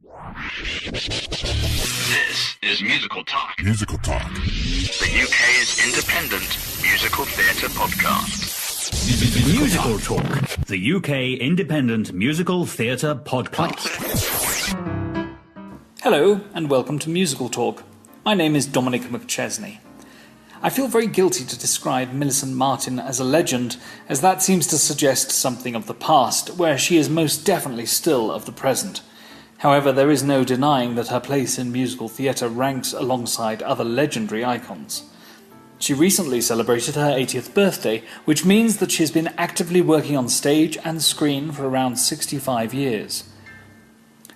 This is Musical Talk. Musical Talk. The UK's independent musical theatre podcast. Musical Talk. The UK independent musical theatre podcast. Hello and welcome to Musical Talk. My name is Dominic McChesney. I feel very guilty to describe Millicent Martin as a legend, as that seems to suggest something of the past, where she is most definitely still of the present. However, there is no denying that her place in musical theatre ranks alongside other legendary icons. She recently celebrated her 80th birthday, which means that she has been actively working on stage and screen for around 65 years.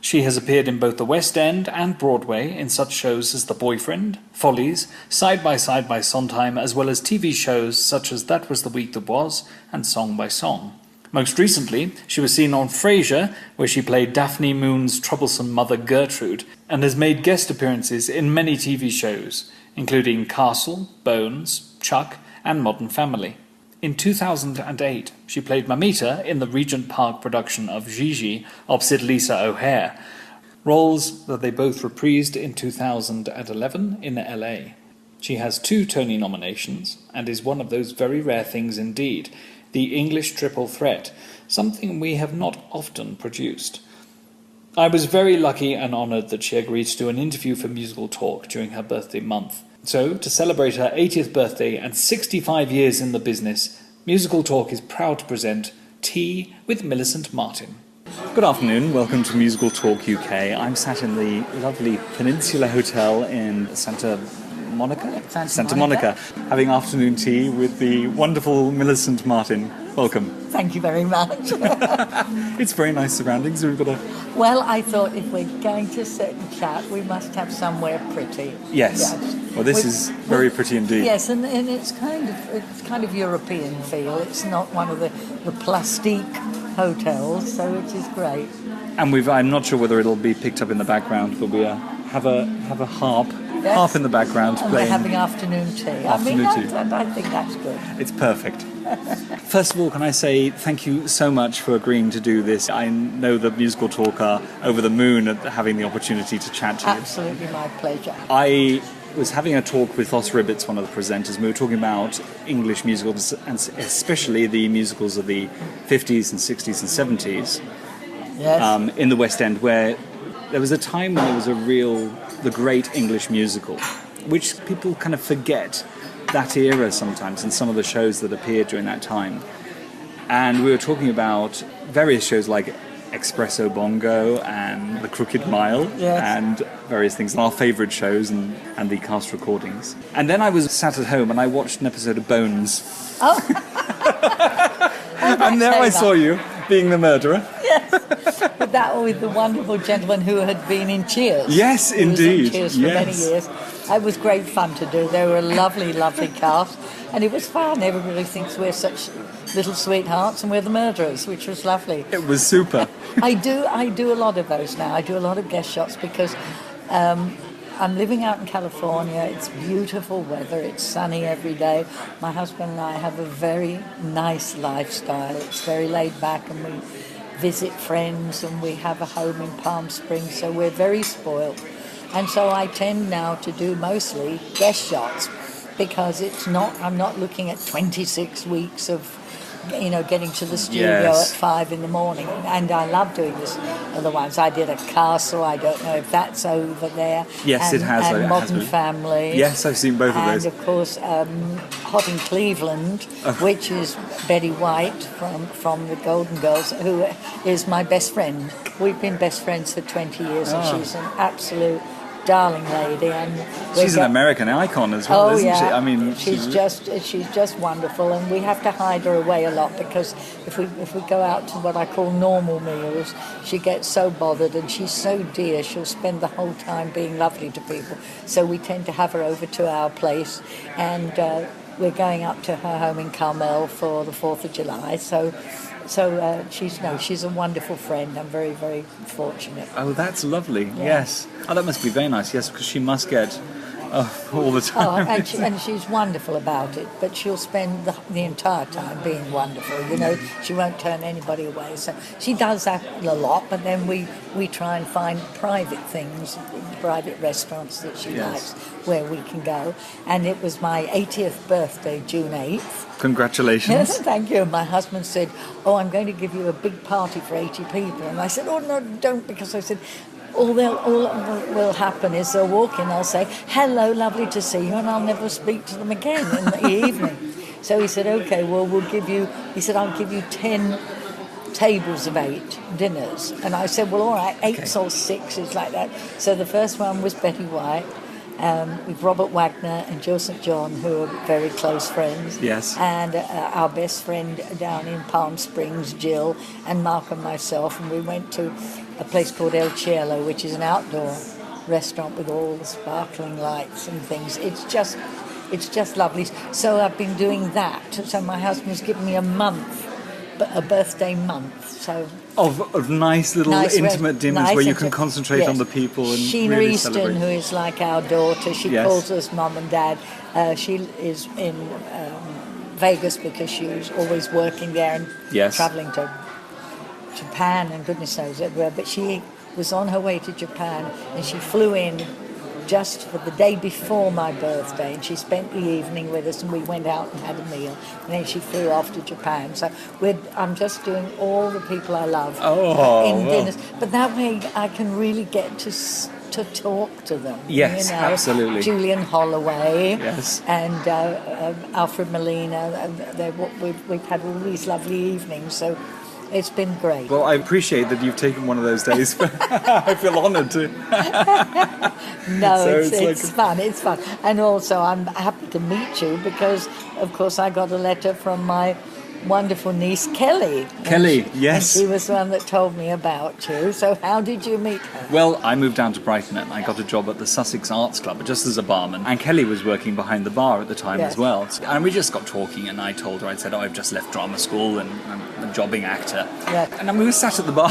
She has appeared in both the West End and Broadway in such shows as The Boyfriend, Follies, Side by Side by Sondheim, as well as TV shows such as That Was the Week That Was and Song by Song. Most recently, she was seen on Frasier, where she played Daphne Moon's troublesome mother Gertrude, and has made guest appearances in many TV shows, including Castle, Bones, Chuck, and Modern Family. In 2008, she played Mamita in the Regent Park production of Gigi opposite Lisa O'Hare, roles that they both reprised in 2011 in LA. She has 2 Tony nominations and is one of those very rare things indeed, the English triple threat, something we have not often produced. I was very lucky and honoured that she agreed to do an interview for Musical Talk during her birthday month. So, to celebrate her 80th birthday and 65 years in the business, Musical Talk is proud to present Tea with Millicent Martin. Good afternoon, welcome to Musical Talk UK. I'm sat in the lovely Peninsula Hotel in Santa Monica, having afternoon tea with the wonderful Millicent Martin. Welcome. Thank you very much. It's very nice surroundings. We've got Well, I thought if we're going to sit and chat, we must have somewhere pretty. Yes. Well, this is very pretty indeed. Yes, and it's kind of European feel. It's not one of the plastique hotels, so it is great. And I'm not sure whether it'll be picked up in the background, but we have a harp. Yes. Harp in the background and playing. We're having afternoon tea. I think that's good. It's perfect. First of all, can I say thank you so much for agreeing to do this. I know that Musical Talk are over the moon at having the opportunity to chat to you. Absolutely my pleasure. I was having a talk with Os Ribbits, one of the presenters, and we were talking about English musicals, and especially the musicals of the 50s and 60s and 70s. Yes. In the West End, where there was a time when there was the great English musical, which people kind of forget that era sometimes in some of the shows that appeared during that time. And we were talking about various shows like Espresso Bongo and The Crooked Mile, yes, and various things, and our favourite shows and the cast recordings. And then I was sat at home and I watched an episode of Bones. Oh! And there I saw you being the murderer. Yes, with the wonderful gentleman who had been in Cheers. Yes, He was indeed. in Cheers for many years. It was great fun to do. They were a lovely, lovely cast, and it was fun. Everybody thinks we're such little sweethearts, and we're the murderers, which was lovely. It was super. I do a lot of those now. I do a lot of guest shots because I'm living out in California. It's beautiful weather. It's sunny every day. My husband and I have a very nice lifestyle. It's very laid back, and we visit friends, and we have a home in Palm Springs, so we're very spoiled. And so I tend now to do mostly guest shots because I'm not looking at 26 weeks of getting to the studio at 5 in the morning. And I love doing this other ones. I did a Castle, I don't know if that's over there. Yes, and, it has. And Modern Family. Yes, I've seen both of those. And of course, Hot in Cleveland, which is Betty White from the Golden Girls, who is my best friend. We've been best friends for 20 years, and she's an absolute darling lady, and she's an American icon as well, isn't she? I mean, she's just wonderful, and we have to hide her away a lot because if we go out to what I call normal meals, she gets so bothered, and she's so dear. She'll spend the whole time being lovely to people. So we tend to have her over to our place, and we're going up to her home in Carmel for the 4th of July. So she's a wonderful friend. I'm very, very fortunate. Oh, that's lovely. Yes. Oh, that must be very nice. Yes, because she must get all the time. And she's wonderful about it, but she'll spend the entire time being wonderful. You know, she won't turn anybody away. So she does that a lot, but then we try and find private things, private restaurants that she likes, where we can go. And it was my 80th birthday, June 8th. Congratulations. Yes, thank you. My husband said, "Oh, I'm going to give you a big party for 80 people." And I said, "Oh, no, don't," because I said, all that will happen is they'll walk in, I'll say, "Hello, lovely to see you," and I'll never speak to them again in the evening. So he said, "Okay, well, I'll give you 10 tables of 8 dinners." And I said, "Well, all right, 8 or 6 is like that." So the first one was Betty White, with Robert Wagner and Jill St. John, who are very close friends. Yes. And our best friend down in Palm Springs, Jill, and Mark and myself, and we went to a place called El Cielo, which is an outdoor restaurant with all the sparkling lights and things. It's just lovely. So I've been doing that. So my husband's given me a birthday month. So of nice little intimate dinners where you can concentrate on the people and Sheena really Easton, celebrate. who is like our daughter, she calls us Mum and Dad. She is in Vegas because she was always working there and travelling to Japan and goodness knows everywhere. But she was on her way to Japan and she flew in just for the day before my birthday, and she spent the evening with us, and we went out and had a meal, and then she flew off to Japan. So I'm just doing all the people I love in dinners, but that way I can really get to talk to them. Yes, you know? absolutely. Julian Holloway, yes, and Alfred Molina. We've had all these lovely evenings, so it's been great. Well, I appreciate that you've taken one of those days. I feel honoured to. No, so it's fun. It's fun. And also, I'm happy to meet you because, of course, I got a letter from my wonderful niece, Kelly. Yes. And she was the one that told me about you. So how did you meet her? Well, I moved down to Brighton and I got a job at the Sussex Arts Club just as a barman. And Kelly was working behind the bar at the time as well. And we just got talking and I told her, I said, I've just left drama school and I'm a jobbing actor. Yeah. And then we were sat at the bar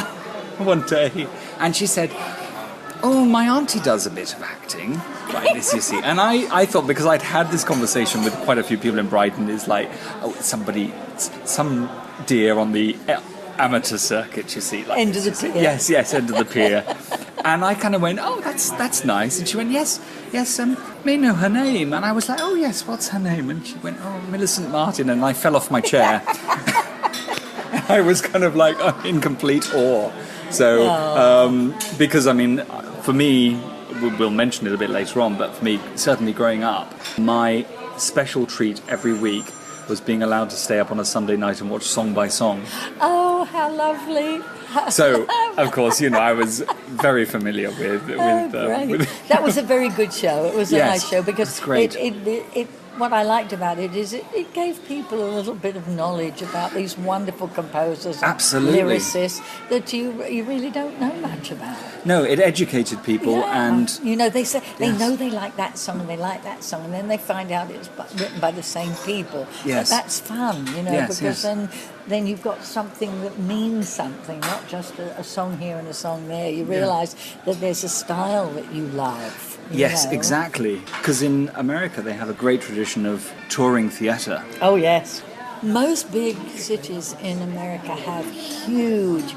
one day and she said, "Oh, my auntie does a bit of acting." Like this, you see. And I thought, because I'd had this conversation with quite a few people in Brighton, is like, some dear on the amateur circuit, you see. Like end of the pier. Yes, end of the pier. And I kind of went, "Oh, that's nice." And she went, yes, may know her name. And I was like, "Oh, yes, what's her name?" And she went, "Oh, Millicent Martin." And I fell off my chair. I was kind of like in complete awe. So, because, I mean, for me, we'll mention it a bit later on, but for me, certainly growing up, my special treat every week was being allowed to stay up on a Sunday night and watch Song by Song. Oh, how lovely. So, of course, I was very familiar with that was a very good show. It was a nice show because great. It what I liked about it is it gave people a little bit of knowledge about these wonderful composers, absolutely, lyricists that you really don't know much about. No, it educated people, and they say they know they like that song and they like that song, and then they find out it's written by the same people. Yes, but that's fun, because then you've got something that means something, not just a song here and a song there. You realise that there's a style that you love. Yes, exactly. Because in America they have a great tradition of touring theatre. Oh, yes. Most big cities in America have huge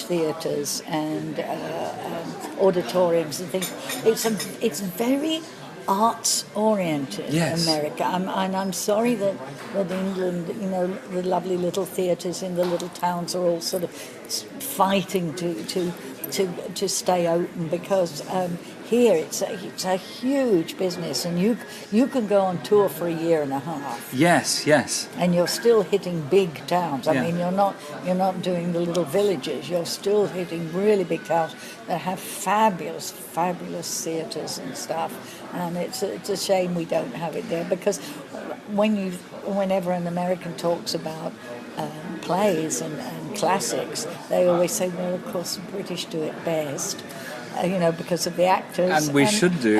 theatres and auditoriums and things. It's very arts-oriented, America. I'm sorry that England, the lovely little theatres in the little towns are all sort of fighting to stay open because here it's a huge business, and you can go on tour for a year and a half. Yes. And you're still hitting big towns. I mean, you're not doing the little villages. You're still hitting really big towns that have fabulous theatres and stuff. And it's a shame we don't have it there, because whenever an American talks about plays and classics, they always say, well, of course, the British do it best. because of the actors. And we should do.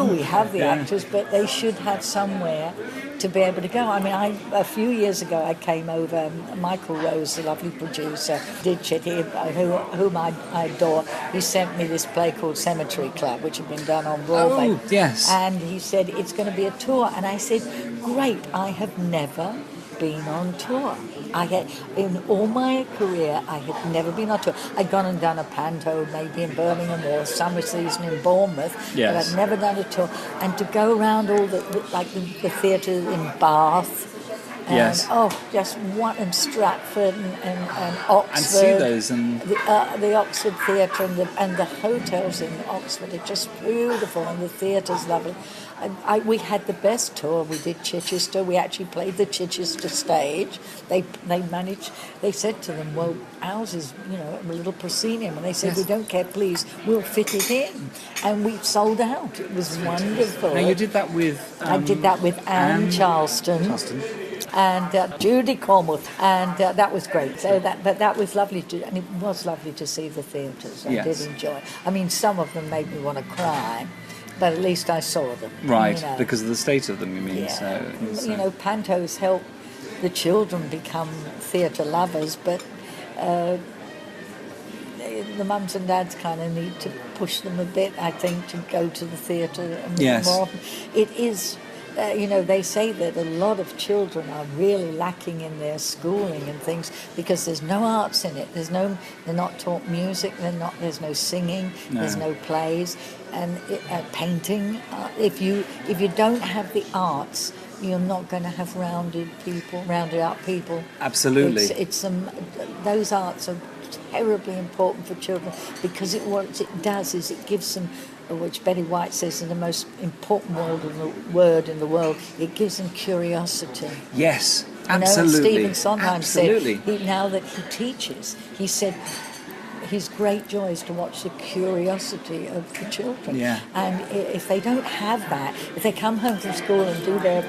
We have the actors, but they should have somewhere to be able to go. I mean, a few years ago I came over, Michael Rose, the lovely producer, did Chitty, whom I adore. He sent me this play called Cemetery Club, which had been done on Broadway. Oh, yes. And he said, it's going to be a tour. And I said, great, I have never been on tour. In all my career, I had never been on tour. I'd gone and done a panto, maybe in Birmingham or a summer season in Bournemouth, but I'd never done a tour. And to go around all the theatre in Bath, and just one in Stratford and Oxford, and see those, and the Oxford Theatre and the hotels in Oxford are just beautiful, and the theatre's lovely. We had the best tour. We did Chichester. We actually played the Chichester stage. They managed. They said to them, "Well, ours is a little proscenium," and they said, "We don't care, please. We'll fit it in," and we sold out. It was wonderful. Now you did that with I did that with Anne Charleston. And Judy Cornwall, and that was great. So that was lovely and it was lovely to see the theatres. I did enjoy. I mean, some of them made me want to cry, but at least I saw them. Right, because of the state of them, you mean? Yeah. So, pantos help the children become theatre lovers, but the mums and dads kind of need to push them a bit, I think, to go to the theatre more often. It is. They say that a lot of children are really lacking in their schooling and things because there's no arts in it. They're not taught music. There's no singing. No. There's no plays and painting. If you don't have the arts, you're not going to have rounded out people. Absolutely. Those arts are terribly important for children because what it does is it gives them, which Betty White says is the most important word in the world, it gives them curiosity. Yes, absolutely. Stephen Sondheim said, now that he teaches, he said his great joy is to watch the curiosity of the children. Yeah. And if they don't have that, if they come home from school and do their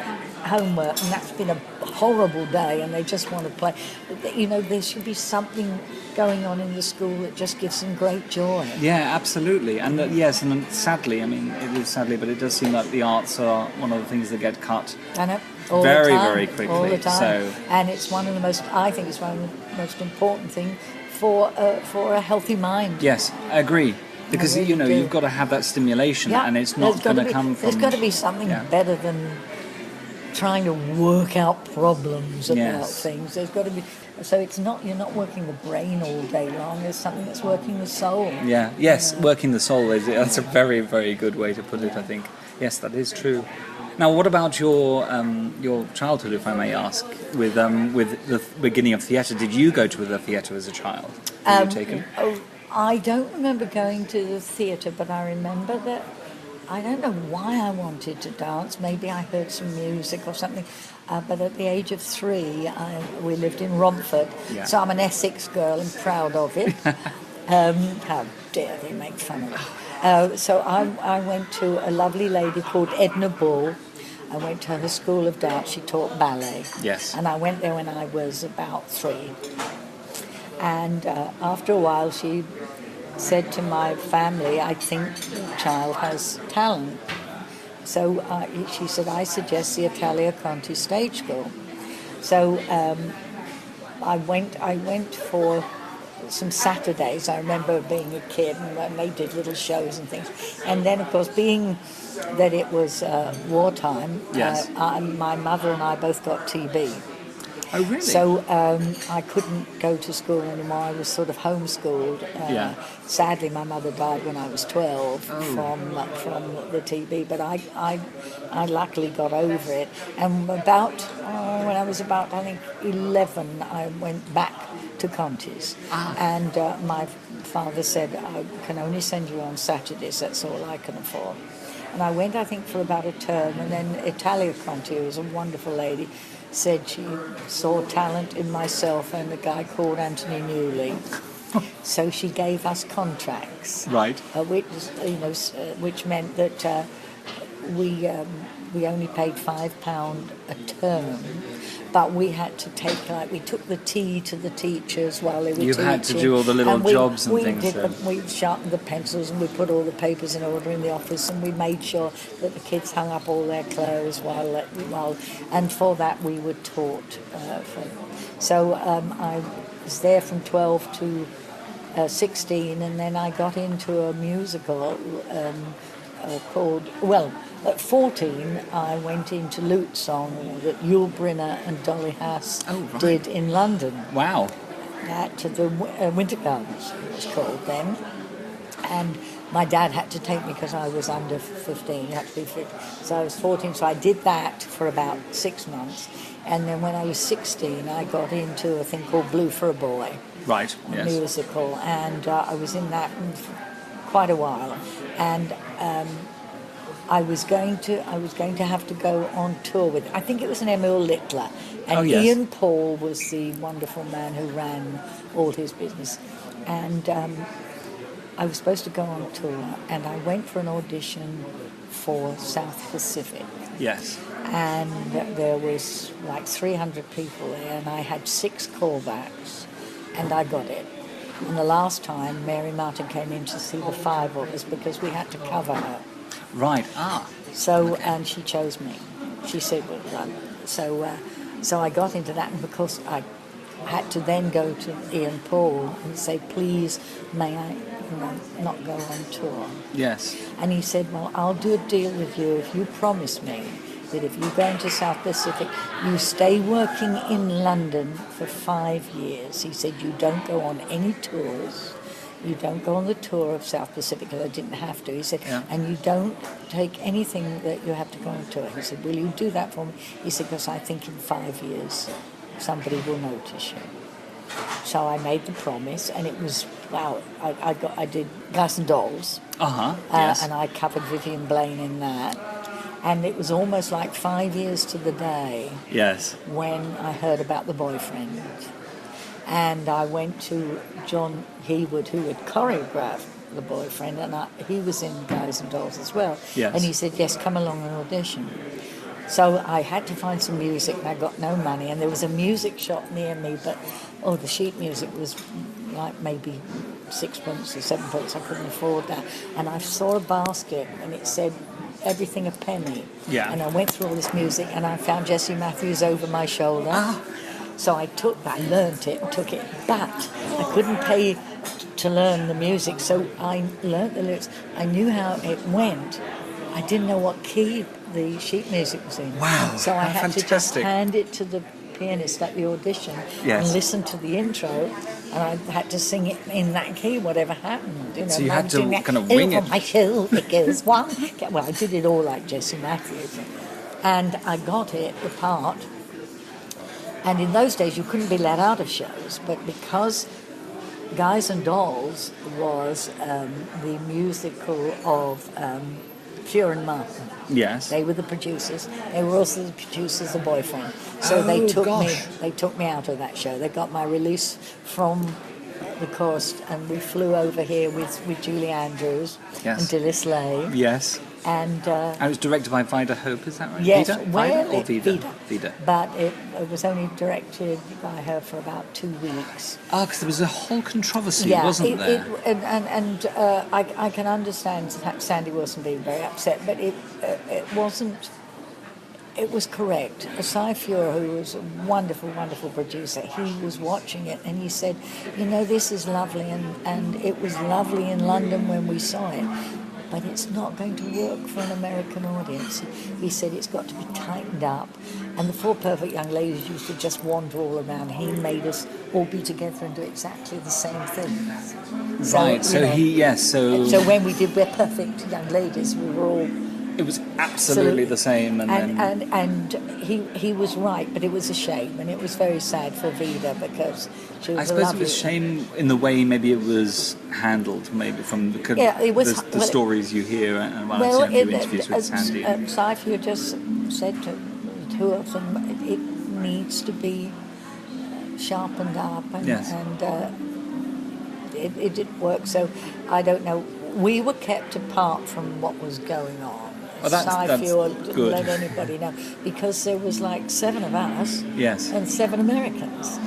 homework and that's been a horrible day and they just want to play, there should be something going on in the school that just gives them great joy. Yeah, absolutely. And and sadly, it is sadly, but it does seem like the arts are one of the things that get cut. I know. Very, very quickly. All the time. And it's one of the most most important things for a healthy mind. Yes, I agree. Because, you've got to have that stimulation and it's not going to come from... There's got to be something better than trying to work out problems about things. There's got to be... So you're not working the brain all day long. There's something that's working the soul. Yeah, yes, working the soul. That's a very, very good way to put it, I think. Yes, that is true. Now, what about your childhood, if I may ask, with the beginning of theatre? Did you go to the theatre as a child? Were you taken? I don't remember going to the theatre, but I remember that I don't know why I wanted to dance. Maybe I heard some music or something. But at the age of 3, we lived in Romford. Yeah. So I'm an Essex girl and proud of it. How dare they make fun of it. So I went to a lovely lady called Edna Bull. I went to her school of dance. She taught ballet. Yes. And I went there when I was about 3. And after a while, she said to my family, I think the child has talent. So she said, I suggest the Italia Conti Stage School. So I went for some Saturdays. I remember being a kid and they did little shows and things. And then, of course, being that it was wartime, my mother and I both got TB. Oh, really? So I couldn't go to school anymore. I was sort of homeschooled. Sadly, my mother died when I was 12 from the TB, but I luckily got over it. And when I was about, I think, 11, I went back to Conti's. And my father said, I can only send you on Saturdays, that's all I can afford. And I went, I think, for about a term, and then Italia Conti, who was a wonderful lady, said she saw talent in myself and a guy called Anthony Newley. So she gave us contracts, right? Which meant that we only paid £5 a term, but we had to take, like, we took the tea to the teachers while they were teaching. You had to do all the little jobs and things. We sharpened the pencils and we put all the papers in order in the office, and we made sure that the kids hung up all their clothes and for that we were taught. So I was there from 12 to 16, and then I got into a musical called, at 14 I went into Lute Song that Yul Brynner and Dolly Hass did in London. Wow. At the Winter Gardens, it was called then. And my dad had to take me because I was under 15, you had to be 15. So I was 14, so I did that for about 6 months. And then when I was 16, I got into a thing called Blue for a Boy. Right, yes. Musical, and I was in that for quite a while. And I was going to have to go on tour with, I think it was an Emil Littler, and Ian Paul was the wonderful man who ran all his business, and I was supposed to go on tour, and I went for an audition for South Pacific. Yes. And there was like 300 people there, and I had 6 callbacks, and I got it. And the last time, Mary Martin came in to see the 5 of us because we had to cover her. Right. So, and she chose me. She said, well, so I got into that, and because I had to then go to Ian Paul and say, please, may I not go on tour? Yes. And he said, well, I'll do a deal with you if you promise me that if you go into South Pacific, you stay working in London for 5 years. He said, you don't go on any tours. You don't go on the tour of South Pacific, because I didn't have to. He said, and you don't take anything that you have to go on tour. He said, will you do that for me? He said, because I think in 5 years somebody will notice you. So I made the promise, and it was, I did Guys and Dolls. Yes. And I covered Vivian Blaine in that. And it was almost like 5 years to the day when I heard about The Boyfriend. And I went to John Hewood, who had choreographed The Boyfriend, and he was in Guys and Dolls as well. Yes. And he said, yes, come along and audition. So I had to find some music, and I got no money. And there was a music shop near me, but, the sheet music was like maybe 6pence or 7pence. I couldn't afford that. And I saw a basket, and it said, everything a penny. Yeah. And I went through all this music, and I found Jessie Matthews Over My Shoulder. So I learnt it and took it, but I couldn't pay to learn the music, so I learnt the lyrics. I knew how it went. I didn't know what key the sheet music was in. Wow, so I had fantastic. to just hand it to the pianist at the audition and listen to the intro, and I had to sing it in that key, whatever happened. So you had to kind of wing it. On my shoulder goes one. Well, I did it all like Jessie Matthews, and I got it, the part. And in those days, you couldn't be let out of shows, but because Guys and Dolls was the musical of Pure and Martin. Yes. They were the producers. They were also the producers of Boyfriend. So they took me out of that show. They got my release from the chorus, and we flew over here with Julie Andrews and Dilys Lay. Yes. And it was directed by Vida Hope, is that right? Yes, Vida? Vida. But it was only directed by her for about 2 weeks. Because there was a whole controversy, wasn't there? I can understand Sandy Wilson being very upset, but it wasn't. It was correct. Cy Feuer, who was a wonderful, wonderful producer, he was watching it and he said, this is lovely, and it was lovely in London when we saw it, but it's not going to work for an American audience. He said it's got to be tightened up. And the Four Perfect Young Ladies used to just wander all around. He made us all be together and do exactly the same thing. So when we did We're Perfect Young Ladies, we were all... It was absolutely the same, and he was right, but it was a shame, and it was very sad for Vida because she was. I suppose it was a shame in the way maybe it was handled, maybe from the stories you hear and when I've seen a few interviews with Sandy. Cy Feuer just said to the two of them, it needs to be sharpened up, and it didn't work. So I don't know. We were kept apart from what was going on. Sci-fi or good. let anybody know, because there was like 7 of us Yes. and 7 Americans.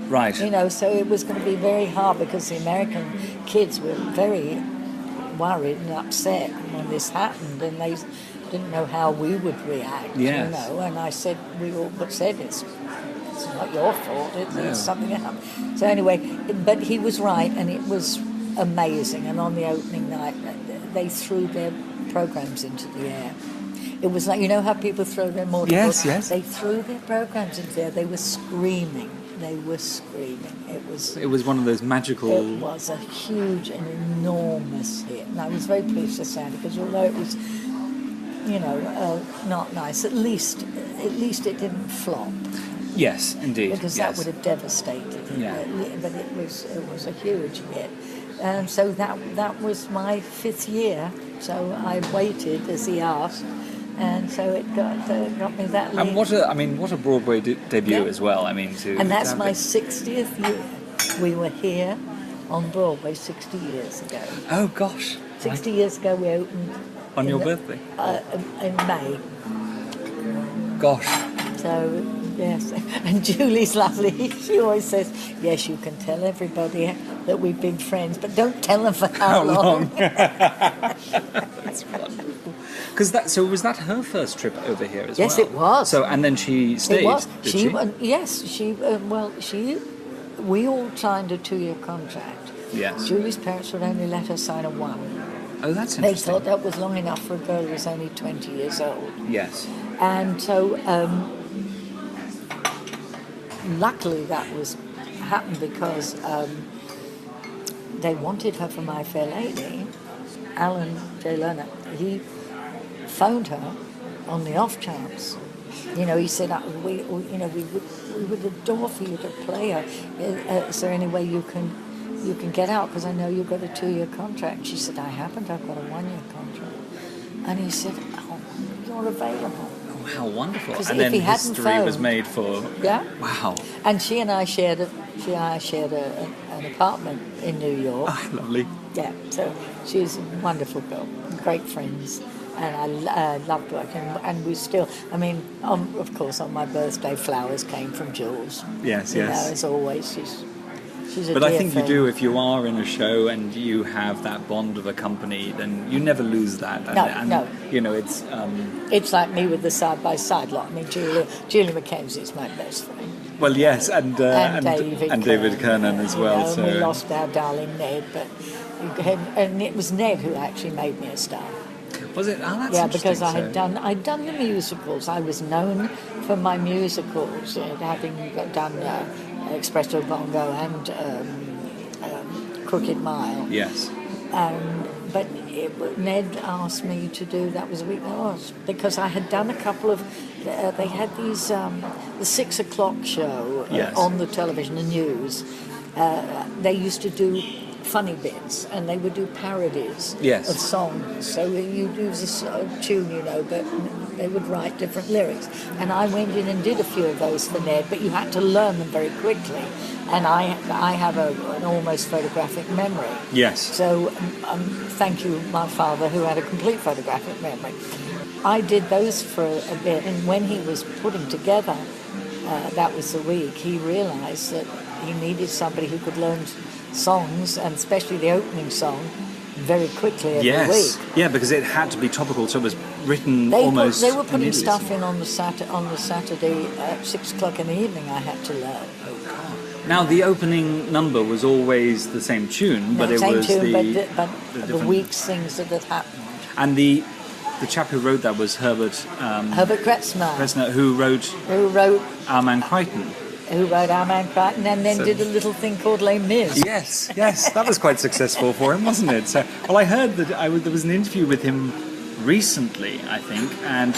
Right. You know, so it was going to be very hard because the American kids were very worried and upset when this happened, and they didn't know how we would react. Yes. You know, and I said, we all but said it's not your fault. It's something else. So anyway, but he was right, and it was amazing. And on the opening night, they threw their programs into the air. It was like, you know how people throw their mortar Yes, boards? yes. They threw their programs into the air. They were screaming. They were screaming. It was one of those magical... It was a huge and enormous hit. And I was very pleased to say it, because although it was, you know, not nice, at least it didn't flop. Yes, indeed. Because that would have devastated it. Yeah. But it was a huge hit. And so that was my 5th year. So I waited as he asked. And so it got me that late. And what a Broadway debut as well. I mean, and that's my 60th year. We were here on Broadway 60 years ago. Oh gosh! 60 years ago we opened. On your birthday? In May. Gosh. So yes, and Julie's lovely. She always says, "Yes, you can tell everybody that we've been friends, but don't tell them for how long." That's wonderful. So was that her first trip over here as well? Yes, it was. So and then she stayed. It was. Did she? Yes, she. We all signed a 2-year contract. Yes. Julie's parents would only let her sign a 1. Oh, that's They interesting. thought that was long enough for a girl who was only 20 years old. Yes. And so, luckily that happened because they wanted her for My Fair Lady. Alan J. Lerner, he phoned her on the off chance. You know, he said, we would adore for you to play her. Is there any way you can get out? Because I know you've got a 2-year contract. She said, I haven't. I've got a 1-year contract. And he said, oh, you're available. Oh, how wonderful! And if then he hadn't history was phoned- made for. Yeah. Wow. And she and I shared an apartment in New York. Oh, lovely. Yeah, so she's a wonderful girl, great friends, and I loved working. And we still, I mean, of course, on my birthday, flowers came from Jules. Yes, You yes. know, as always, she's a But dear I think friend. you do, if you are in a show and you have that bond of a company, then you never lose that. No. You know, it's... It's like me with the side-by-side lot. I mean, Julie McKenzie's my best friend. Well, yes, and David Kernan as well. You know, So and we lost our darling Ned, and it was Ned who actually made me a star. was it? Oh, that's Yeah, interesting. because I'd done the musicals. I was known for my musicals, having done Espresso Bongo and Crooked Mile. Yes. But Ned asked me to do, that was a week that was, because I had done a couple of, they had these, the 6 o'clock show Yes. on the television, the news. They used to do funny bits, and they would do parodies Yes. of songs. So you'd use this tune, you know, but they would write different lyrics. And I went in and did a few of those for Ned, but you had to learn them very quickly. And I have an almost photographic memory. Yes. So thank you, my father, who had a complete photographic memory. I did those for a bit, and when he was putting together, that was the week, he realised that he needed somebody who could learn songs, and especially the opening song, very quickly every week. Yeah, because it had to be topical, so it was written They almost were putting immediately. stuff in on the Saturday at 6 o'clock in the evening. I had to learn. Now, the opening number was always the same tune, but it Same was tune, the but the different- week's things that had happened. And the chap who wrote that was Herbert Herbert Kretzmer, Presner, who wrote Our Man Crichton. Our Man Crichton, and then did a little thing called Les Mis. Yes, that was quite successful for him, wasn't it? So, well, I heard that there was an interview with him recently, I think, and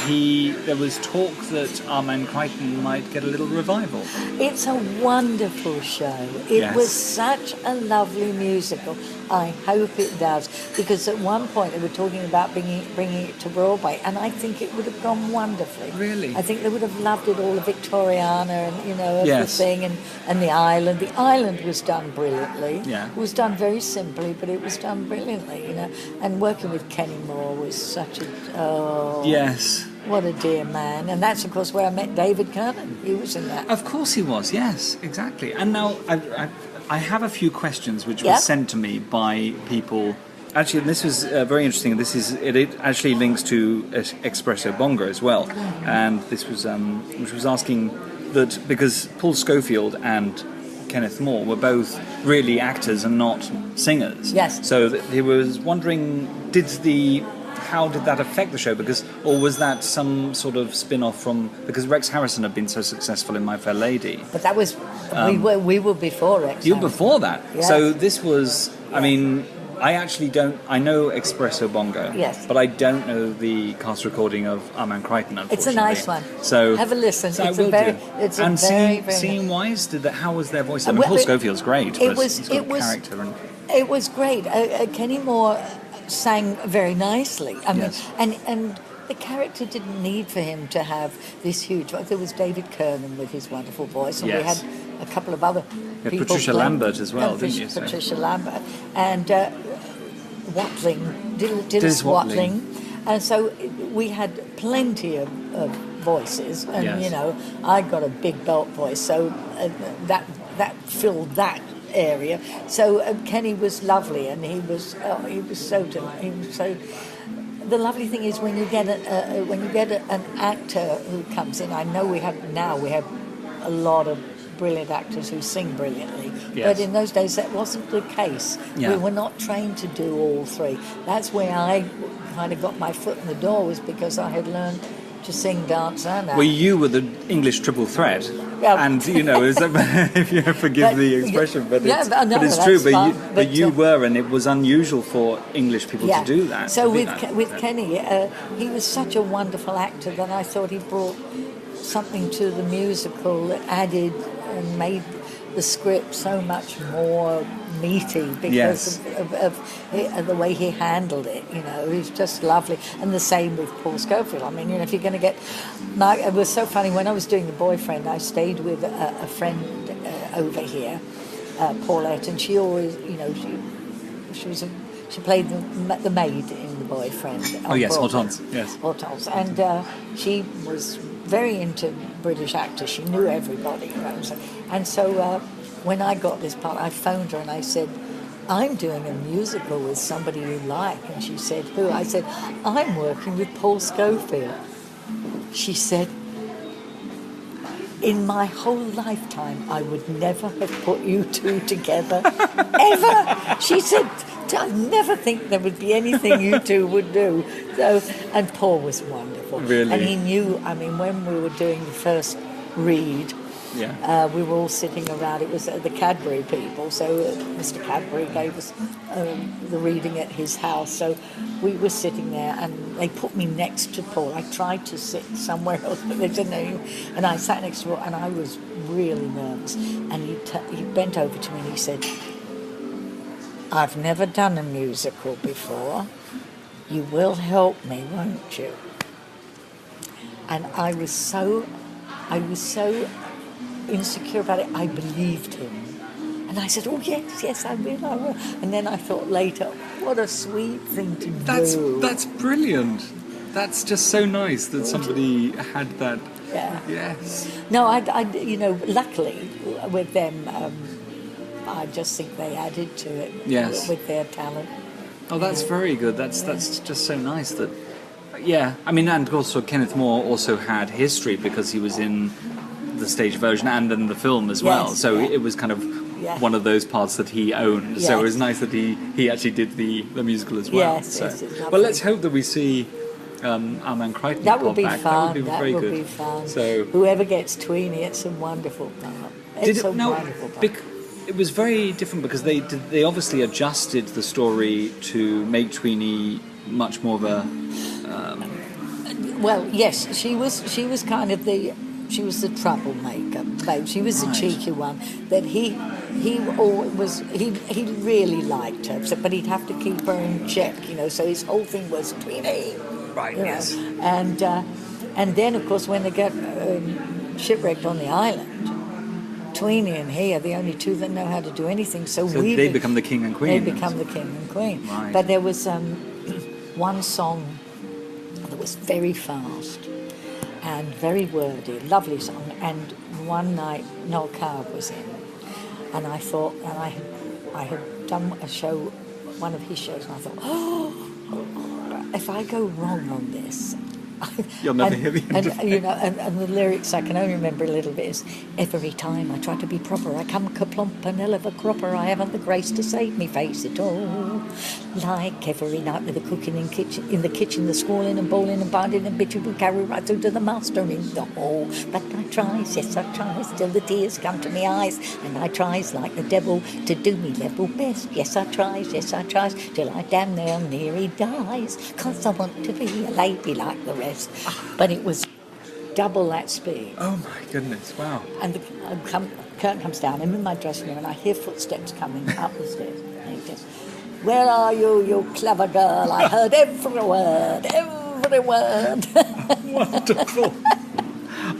there was talk that Our Man Crichton might get a little revival. It's a wonderful show. It was such a lovely musical. I hope it does, because at one point they were talking about bringing it to Broadway, and I think it would have gone wonderfully. Really? I think they would have loved it all, the Victoriana and everything, and the island. The island was done brilliantly. Yeah. It was done very simply, but it was done brilliantly. And working with Kenny Moore was such such a... Oh, Yes. what a dear man. And that's, of course, where I met David Kernan. He was in that. Of course he was, yes, exactly. And now I have a few questions which were Yep. sent to me by people. Actually, this was very interesting. It actually links to Espresso Bongo as well. And this was which was asking that because Paul Scofield and Kenneth More were both really actors and not singers. Yes. So he was wondering, how did that affect the show? Or was that some sort of spin-off from... Because Rex Harrison had been so successful in My Fair Lady. But that was... we were before Rex. You were before that. Yes. So this was... I mean, I actually don't... I know Espresso Bongo. Yes. But I don't know the cast recording of Armand Crichton, unfortunately. It's a nice one. So have a listen. So It's I a will very... do. It's a and very, very... scene-wise, how was their voice? I mean, well, Paul Scofield's great. it But was- he's got it was- character and... It was great. Kenny Moore sang very nicely. I mean, Yes. and the character didn't need for him to have this huge... There was David Kernan with his wonderful voice, and we Yes. had a couple of other had people... Patricia playing- Lambert as well, didn't you? So- Patricia Lambert. And Watling, Dilys Dilys Watling. Watling. And so we had plenty of voices, and Yes. you know, I got a big belt voice, so that filled that area. So Kenny was lovely, and he was so. The lovely thing is when you get an actor who comes in. I know we have a lot of brilliant actors who sing brilliantly, Yes. but in those days that wasn't the case. Yeah. We were not trained to do all three. That's where I kind of got my foot in the door, was because I had learned to sing, dance, and act. Well, you were the English triple threat, Yeah. and you know, if you forgive the expression, but Yeah, it's, but no, but it's that's true. fine, But you but, were, and it was unusual for English people to do that. So to be with that. with Yeah. Kenny, he was such a wonderful actor that I thought he brought something to the musical that added and made the script so much more meaty because Yes. of the way he handled it. You know, he was just lovely. And the same with Paul Scofield. I mean, you know, if you're going to get... It was so funny, when I was doing The Boyfriend, I stayed with a friend over here, Paulette, and she always, you know, she played the maid in The Boyfriend. Oh yes, Broadway. Hortense. Yes. Hortense. And she was very into British actors. She knew everybody. You know, and so when I got this part, I phoned her and I said, I'm doing a musical with somebody you like. And she said, who? I said, I'm working with Paul Scofield. She said, in my whole lifetime, I would never have put you two together, ever. She said, I never think there would be anything you two would do. So, and Paul was wonderful. Really? And he knew, I mean, when we were doing the first read, Yeah. we were all sitting around. It was the Cadbury people, so Mr. Cadbury gave us the reading at his house. So we were sitting there, and they put me next to Paul. I tried to sit somewhere else, but they didn't know. And I sat next to him, and I was really nervous. And he bent over to me and he said, I've never done a musical before. You will help me, won't you? And I was so insecure about it, I believed him. And I said, oh, yes, I will. And then I thought later, what a sweet thing to do. That's brilliant. That's just so nice that somebody had that. Yeah. Yes. No, I you know, luckily with them, I just think they added to it. Yes. With their talent. Oh, that's very good. That's just so nice that. Yeah, I mean, and also Kenneth More also had history because he was in the stage version and in the film as well. Yes, So yeah. it was kind of Yeah. one of those parts that he owned. So it was Yes. nice that he actually did the musical as well. Yes, so. yes, it's lovely. Well, let's hope that we see Armand Crichton That would brought be back. fun. That would be very good. Be fun. So whoever gets Tweenie, it's a wonderful part. It's a wonderful part. it was very different because they obviously adjusted the story to make Tweenie much more of a. Well, yes, she was kind of the troublemaker, babe. She was the Right. cheeky one. That he really liked her, but he'd have to keep her in check, you know. So his whole thing was Tweenie, Right. you Yes. know. And then of course when they got shipwrecked on the island, Tweenie and he are the only two that know how to do anything. So they become the king and queen. They become the king and queen. Right. But there was one song that was very fast and very wordy, lovely song. And one night Noel Coward was in, and I thought, and I had done a show, one of his shows, and I thought, oh, if I go wrong on this, You'll never hear the end of it. You know, and the lyrics I can only remember a little bit is, every time I try to be proper, I come kerplump and hell of a cropper. I haven't the grace to save me face at all. Like every night with the cooking in the kitchen, the squalling and bawling and binding and bitching will carry right through to the master in the hall. But I tries, yes I tries, till the tears come to me eyes, and I tries like the devil to do me level best. Yes I tries, till I damn near he dies, 'cause I want to be a lady like the rest. But it was double that speed. Oh my goodness! Wow. And the curtain comes down. I'm in my dressing room and I hear footsteps coming up the stairs. And he goes, "Where are you, you clever girl? I heard every word, every word." Wonderful.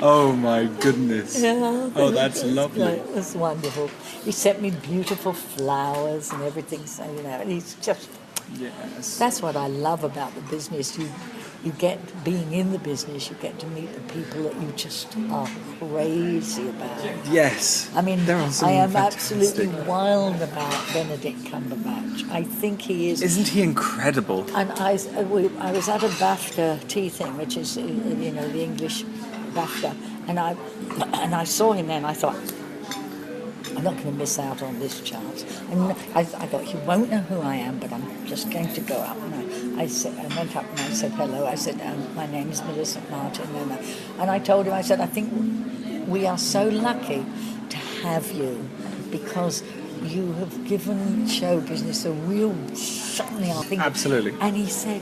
Oh my goodness. Yeah, oh, that's lovely. It was wonderful. He sent me beautiful flowers and everything. So, you know, and he's just... Yes. That's what I love about the business. You get, being in the business, you get to meet the people that you just are crazy about. Yes. I mean, there are some I am fantastic... absolutely wild about Benedict Cumberbatch. I think he is... Isn't he incredible? And I was at a BAFTA tea thing, which is, you know, the English BAFTA, and I saw him there and I thought, I'm not going to miss out on this chance. And I thought, he won't know who I am, but I'm just going to go up. And I went up and I said hello. I said, my name is Millicent Martin. And I told him, I said, I think we are so lucky to have you, because you have given show business a real shot in the arm. Absolutely. And he said,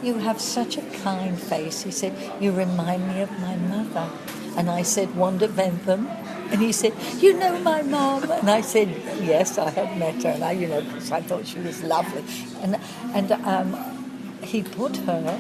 you have such a kind face. He said, you remind me of my mother. And I said, Wanda Bentham. And he said, you know my mum? And I said, yes, I had met her. And you know, because I thought she was lovely. And he put her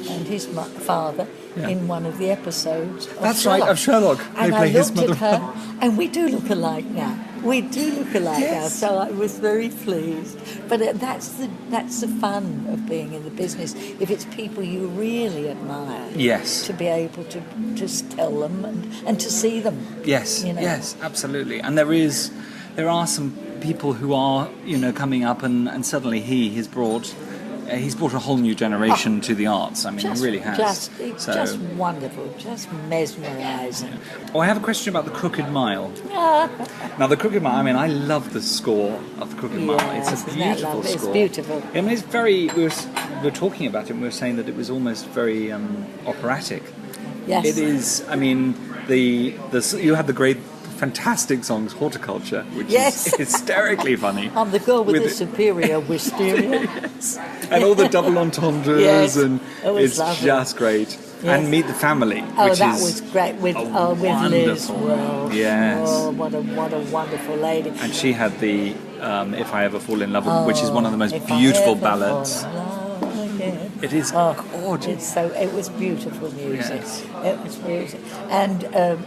and his father in one of the episodes of That's Sherlock. right, of Sherlock. And they I play his looked mother. at her, and we do look alike now. We do look alike now, so I was very pleased. But that's the fun of being in the business. If it's people you really admire, Yes. to be able to just tell them and to see them. Yes, you know. yes, absolutely. And there are some people who are, you know, coming up, and suddenly he's brought a whole new generation to the arts. I mean, he really has. Just wonderful, just mesmerising. Oh, I have a question about the Crooked Mile. Now, the Crooked Mile, I mean, I love the score of the Crooked Mile. It's a Isn't that beautiful lovely? score. It's beautiful. I mean, it's very... We were talking about it, and we were saying that it was almost very operatic. Yes. It is, I mean, you had the great... fantastic songs, Horticulture, which is hysterically funny. I'm the girl with the superior wisteria. Yes. And all the double entendres, and it's lovely. just great. Yes. And Meet the Family, which that is was great with Liz Wells. Yes. Oh, what a wonderful lady. And she had the If I Ever Fall in Love, which is one of the most If beautiful I ever ballads. fall in love again. It is gorgeous. It was beautiful music. Yes. It was music. And of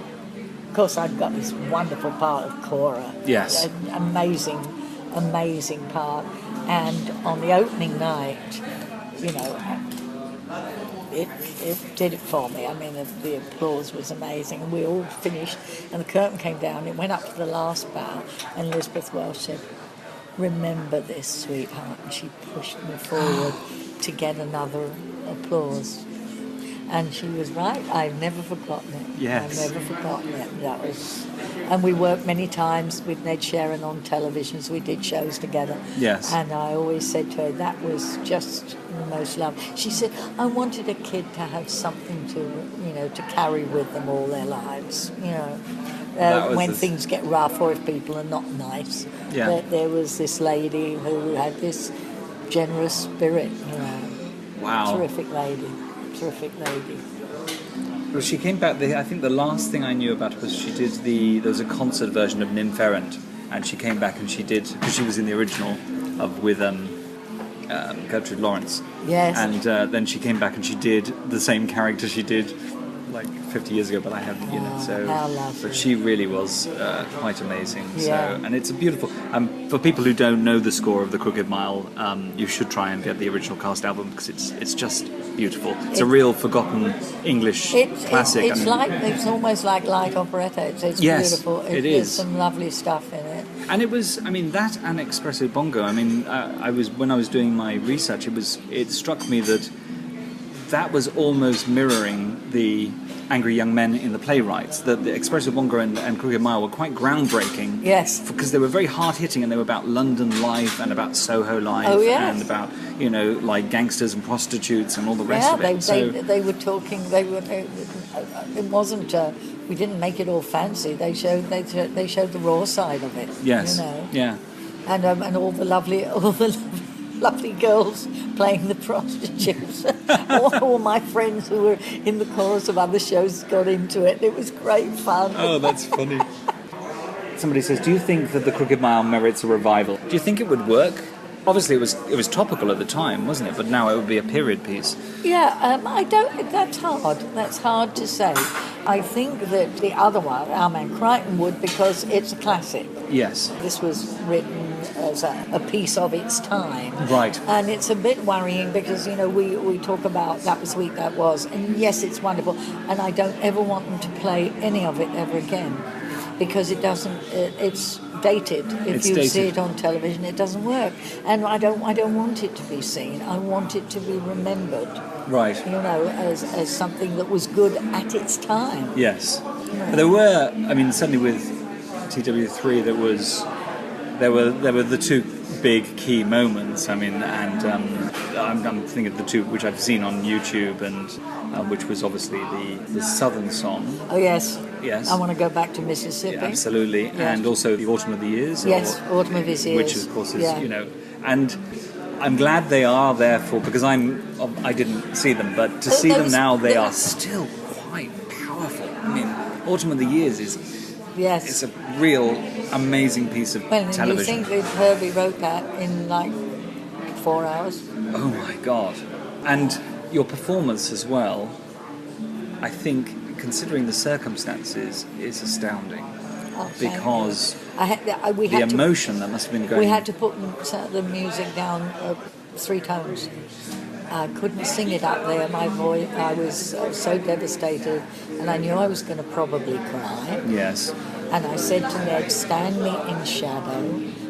course, I've got this wonderful part of Cora. Yes. An amazing part. And on the opening night, you know, it did it for me. I mean, the applause was amazing, and we all finished, and the curtain came down. It went up to the last bow, and Elizabeth Welsh said, "Remember this, sweetheart," and she pushed me forward to get another applause. And she was right. I've never forgotten it. Yes. I've never forgotten it. That was, and we worked many times with Ned Sharon on television, so we did shows together. Yes. And I always said to her, that was just the most love. She said, I wanted a kid to have something to, you know, to carry with them all their lives, you know. When things get rough or if people are not nice. Yeah. There was this lady who had this generous spirit, you know. Wow. Terrific lady. Well, she came back. I think the last thing I knew about her was she did there was a concert version of Nympherent, and she came back and she did, because she was in the original with Gertrude Lawrence. Yes. And then she came back and she did the same character she did like 50 years ago, but I haven't, so. How lovely. But she really was quite amazing. Yeah. So, and it's a beautiful. For people who don't know the score of The Crooked Mile, you should try and get the original cast album because it's just beautiful. It's a real forgotten English classic. It's almost like light operetta. It's yes, beautiful. There's some lovely stuff in it. And it was, that and Espresso Bongo. When I was doing my research, it struck me that was almost mirroring the Angry Young Men in the Playwrights. The Espresso Bongo and Crooked Mile were quite groundbreaking. Yes. Because they were very hard-hitting and they were about London life and about Soho life and about, like gangsters and prostitutes and all the rest of it. They were talking, it wasn't, we didn't make it all fancy. They showed the raw side of it. Yes. Yeah. And all the lovely girls playing the prostitutes. all my friends who were in the chorus of other shows got into it. It was great fun. Oh, that's funny. Somebody says, do you think that The Crooked Mile merits a revival? Do you think it would work? Obviously, it was topical at the time, wasn't it? But now it would be a period piece. Yeah, I don't. That's hard. That's hard to say. I think that the other one, Our Man Crichton, would because it's a classic. Yes. This was written as a piece of its time. Right. And it's a bit worrying because, we talk about that was week, that was. And yes, it's wonderful. And I don't ever want them to play any of it ever again because it doesn't, it's dated. If you see it on television, it doesn't work. And I don't want it to be seen. I want it to be remembered. Right. As something that was good at its time. Yes. But there were, certainly with TW3, there were the two big key moments. I'm thinking of the two which I've seen on YouTube, and which was obviously the Southern song. Oh yes. Yes. I want to go back to Mississippi. Yeah, absolutely, yes. And also the Autumn of the Years. Yes, Autumn of His Years. Which of course is and I'm glad they are there because I didn't see them, but to see them now, they are still quite powerful. Autumn of the Years it's a real amazing piece of television. You think that Herbie wrote that in like 4 hours? Oh my God. And your performance as well, I think, considering the circumstances, is astounding. Oh, because the emotion that must have been going... We had to put the music down 3 tones. I couldn't sing it up there. My voice, I was so devastated, and I knew I was going to probably cry. Yes. And I said to Ned, stand me in shadow.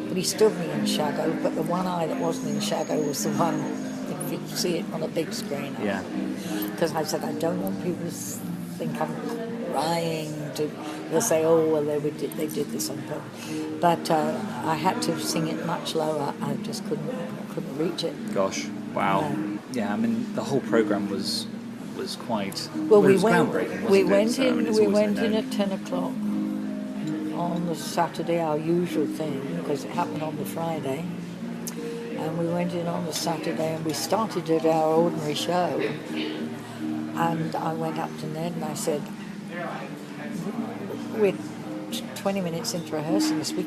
But he stood me in shadow, but the one eye that wasn't in shadow was the one, if you see it on a big screen. Yeah. Because I said, I don't want people to think I'm crying. They'll say, oh, well, they did this on purpose. But I had to sing it much lower. I just couldn't reach it. Gosh, wow. Yeah, the whole program was quite groundbreaking. We went in at 10 o'clock on the Saturday, our usual thing, because it happened on the Friday. And we went in on the Saturday and we started at our ordinary show. And I went up to Ned and I said, we're 20 minutes into rehearsing this, we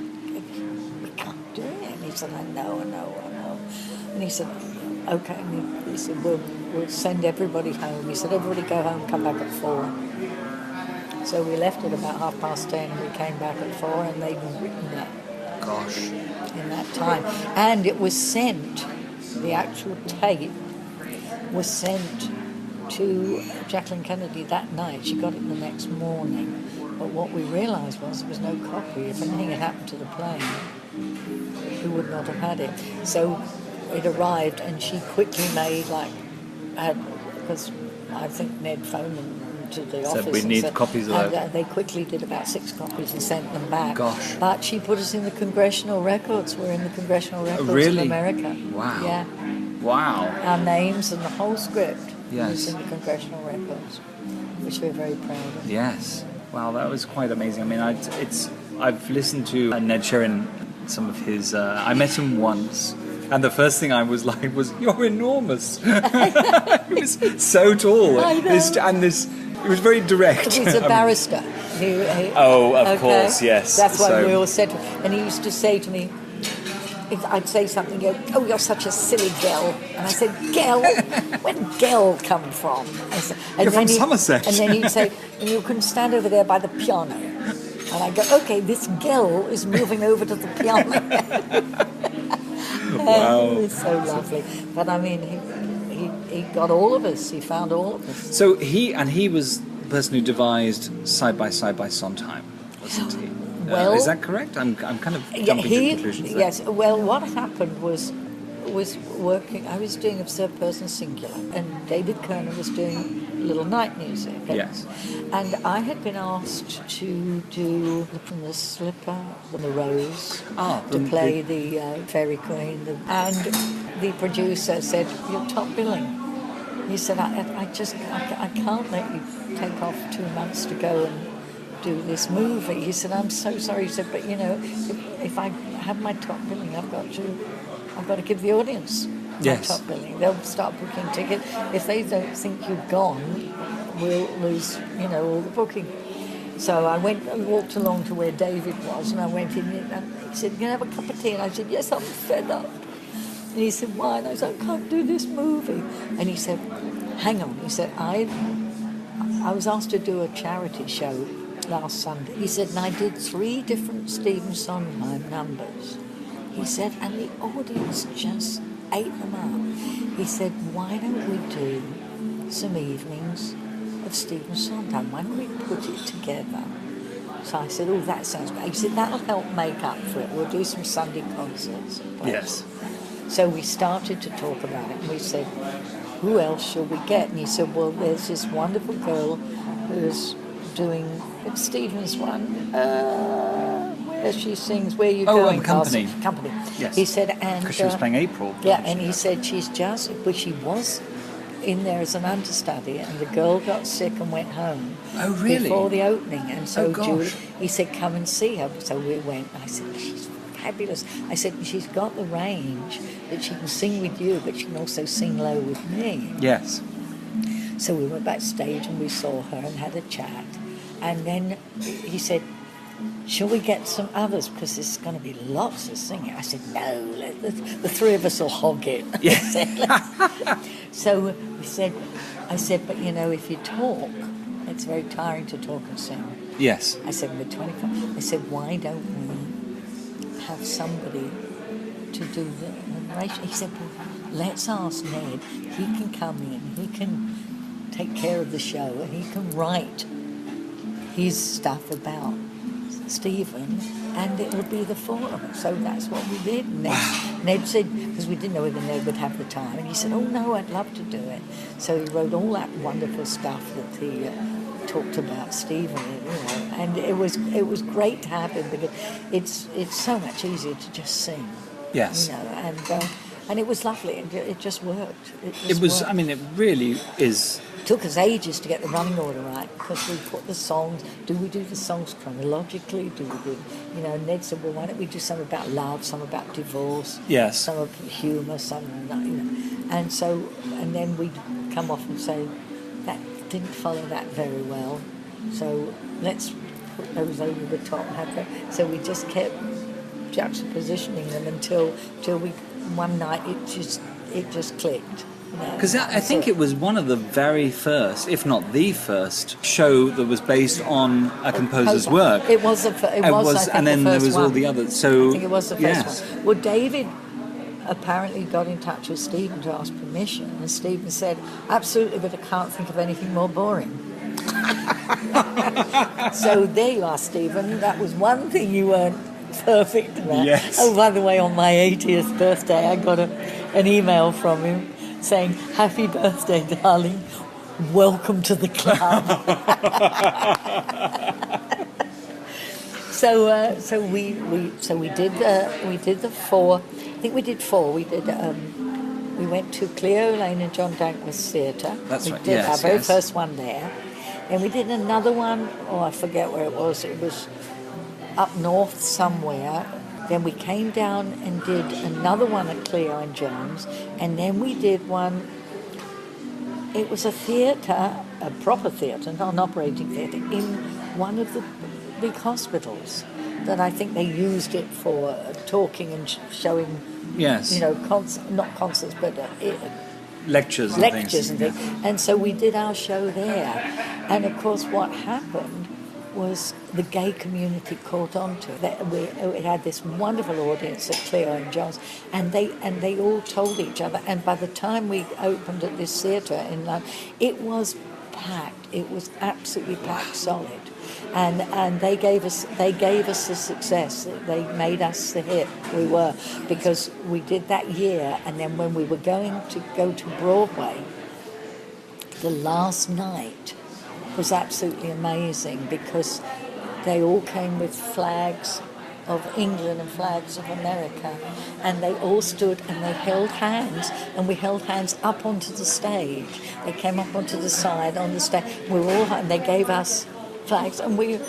can't do it. And he said, I know. And he said, okay. And he said, we'll send everybody home. He said, everybody go home, come back at 4. So we left at about 10:30 and we came back at 4 and they'd written that. Gosh. In that time. And it was sent, the actual tape was sent to Jacqueline Kennedy that night. She got it the next morning. But what we realised was there was no copy. If anything had happened to the plane, we would not have had it. So it arrived and she quickly made because I think Ned phoned them to the office. We need copies of that. They quickly did about 6 copies and sent them back. Gosh. But she put us in the congressional records. We're in the congressional records of America. Wow. Yeah. Wow. Our names and the whole script is in the congressional records, which we're very proud of. Yes. Wow, that was quite amazing. I've listened to Ned Sheeran, some of his... I met him once, and the first thing I was like was, you're enormous. He was so tall. I know. He was very direct. He's a barrister. Of course, yes. That's why we all said to him. And he used to say to me, I'd say something, go, oh, you're such a silly girl. And I said, girl? Where'd girl come from? You're from Somerset. And then he'd say, you can stand over there by the piano. And I go, okay, this girl is moving over to the piano. Wow. It was so lovely. But I mean, he got all of us. He found all of us. So he was the person who devised Side by Sondheim, wasn't he? Well, is that correct? I'm kind of jumping to conclusions there. Yes. Well, what happened was working. I was doing Absurd Person Singular, and David Kerner was doing Little Night Music. Yes. And I had been asked to do the Slipper, the Rose, to play the Fairy Queen, and the producer said, "You're top billing." He said, I can't let you take off 2 months to go and do this movie." He said, "I'm so sorry." He said, "But you know, if I have my top billing, I've got to give the audience my top billing. They'll start booking tickets. If they don't think you've gone, we'll lose, all the booking." So I walked along to where David was, and I went in, and he said, "Can I have a cup of tea?" And I said, "Yes, I'm fed up." And he said, "Why?" And I said, "I can't do this movie." And he said, "Hang on." He said, I was asked to do a charity show last Sunday. He said, and I did 3 different Stephen Sondheim numbers. He said, and the audience just ate them up. He said, "Why don't we do some evenings of Stephen Sondheim? Why don't we put it together?" So I said, "Oh, that sounds great." He said, "That'll help make up for it. We'll do some Sunday concerts." Yes. So we started to talk about it, and we said, "Who else shall we get?" And he said, "Well, there's this wonderful girl who's doing Stephen's one, where she sings "Where You Going?" Company. Company. Yes. He said, and because she was playing April. Yeah, and he said she was in there as an understudy, and the girl got sick and went home. Oh, really? Before the opening, and so gosh. he said, "Come and see her." So we went. And I said, "She's fabulous." I said, "She's got the range that she can sing with you, but she can also sing low with me." Yes. So we went backstage and we saw her and had a chat. And then he said, "Shall we get some others? Because there's going to be lots of singing." I said, "No, the 3 of us will hog it." Yes. So I said, "But if you talk, it's very tiring to talk and sing." Yes. I said, "We're 25. I said, "Why don't we have somebody to do the narration?" He said, "Well, let's ask Ned. He can come in. He can take care of the show, and he can write his stuff about Stephen, and it will be the 4 of us." So that's what we did. Ned said, because we didn't know whether Ned would have the time, and he said, "Oh no, I'd love to do it." So he wrote all that wonderful stuff that he talked about Stephen, and it was great to have him, because it's so much easier to just sing. Yes. And it was lovely. It just worked. It was. I mean, it really is. It took us ages to get the running order right, because we put the songs. Do we do the songs chronologically? Do we do? Ned said, "Well, why don't we do some about love, some about divorce, Yes, some of humour, some and then we'd come off and say that didn't follow that very well, so let's put those over the top and have that." So we just kept juxtapositioning them until we one night it just clicked. Because I think it was one of the very first, if not the first, show that was based on a composer's work. It was. I think, and then the there first was one. all the others. So I think it was the first one. Well, David apparently got in touch with Stephen to ask permission, and Stephen said, "Absolutely, but I can't think of anything more boring." So there you are, Stephen. That was one thing you weren't perfect about. Yes. Oh, by the way, on my 80th birthday, I got an email from him saying, "Happy birthday, darling. Welcome to the club." So we did the 4. I think we did 4. We did. We went to Cleo Lane and John Dankworth's theatre. That's right. We did our Yes, very yes. first one there, and we did another one. Oh, I forget where it was. It was up north somewhere. Then we came down and did another one at Cleo and John's, and then we did one. It was a theatre, a proper theatre, not an operating theatre, in one of the big hospitals. that I think they used it for talking and showing. Yes. You know, not concerts, but lectures and lectures things. and things. And so we did our show there. And of course, what happened was the gay community caught on to it. We had this wonderful audience at Cleo and John's, and they all told each other. And by the time we opened at this theatre in London, it was packed. It was absolutely packed solid. And they gave us the success. They made us the hit we were, because we did that year. And then when we were going to go to Broadway, the last night was absolutely amazing, because they all came with flags of England and flags of America, and they all stood and they held hands, and we held hands up onto the stage. They came up onto the side on the stage. We were all, and they gave us flags, and we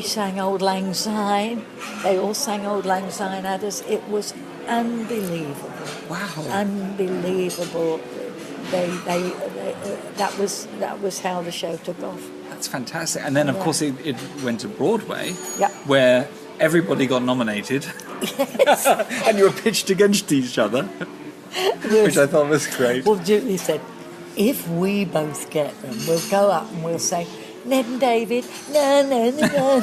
sang Auld Lang Syne. They all sang Auld Lang Syne at us. It was unbelievable. Wow. Unbelievable. That was how the show took off. That's fantastic. And then, of course, it went to Broadway, where everybody got nominated. Yes. And you were pitched against each other, which I thought was great. Well, Julie said, if we both get them, we'll go up and we'll say, Ned and David, no, no, no,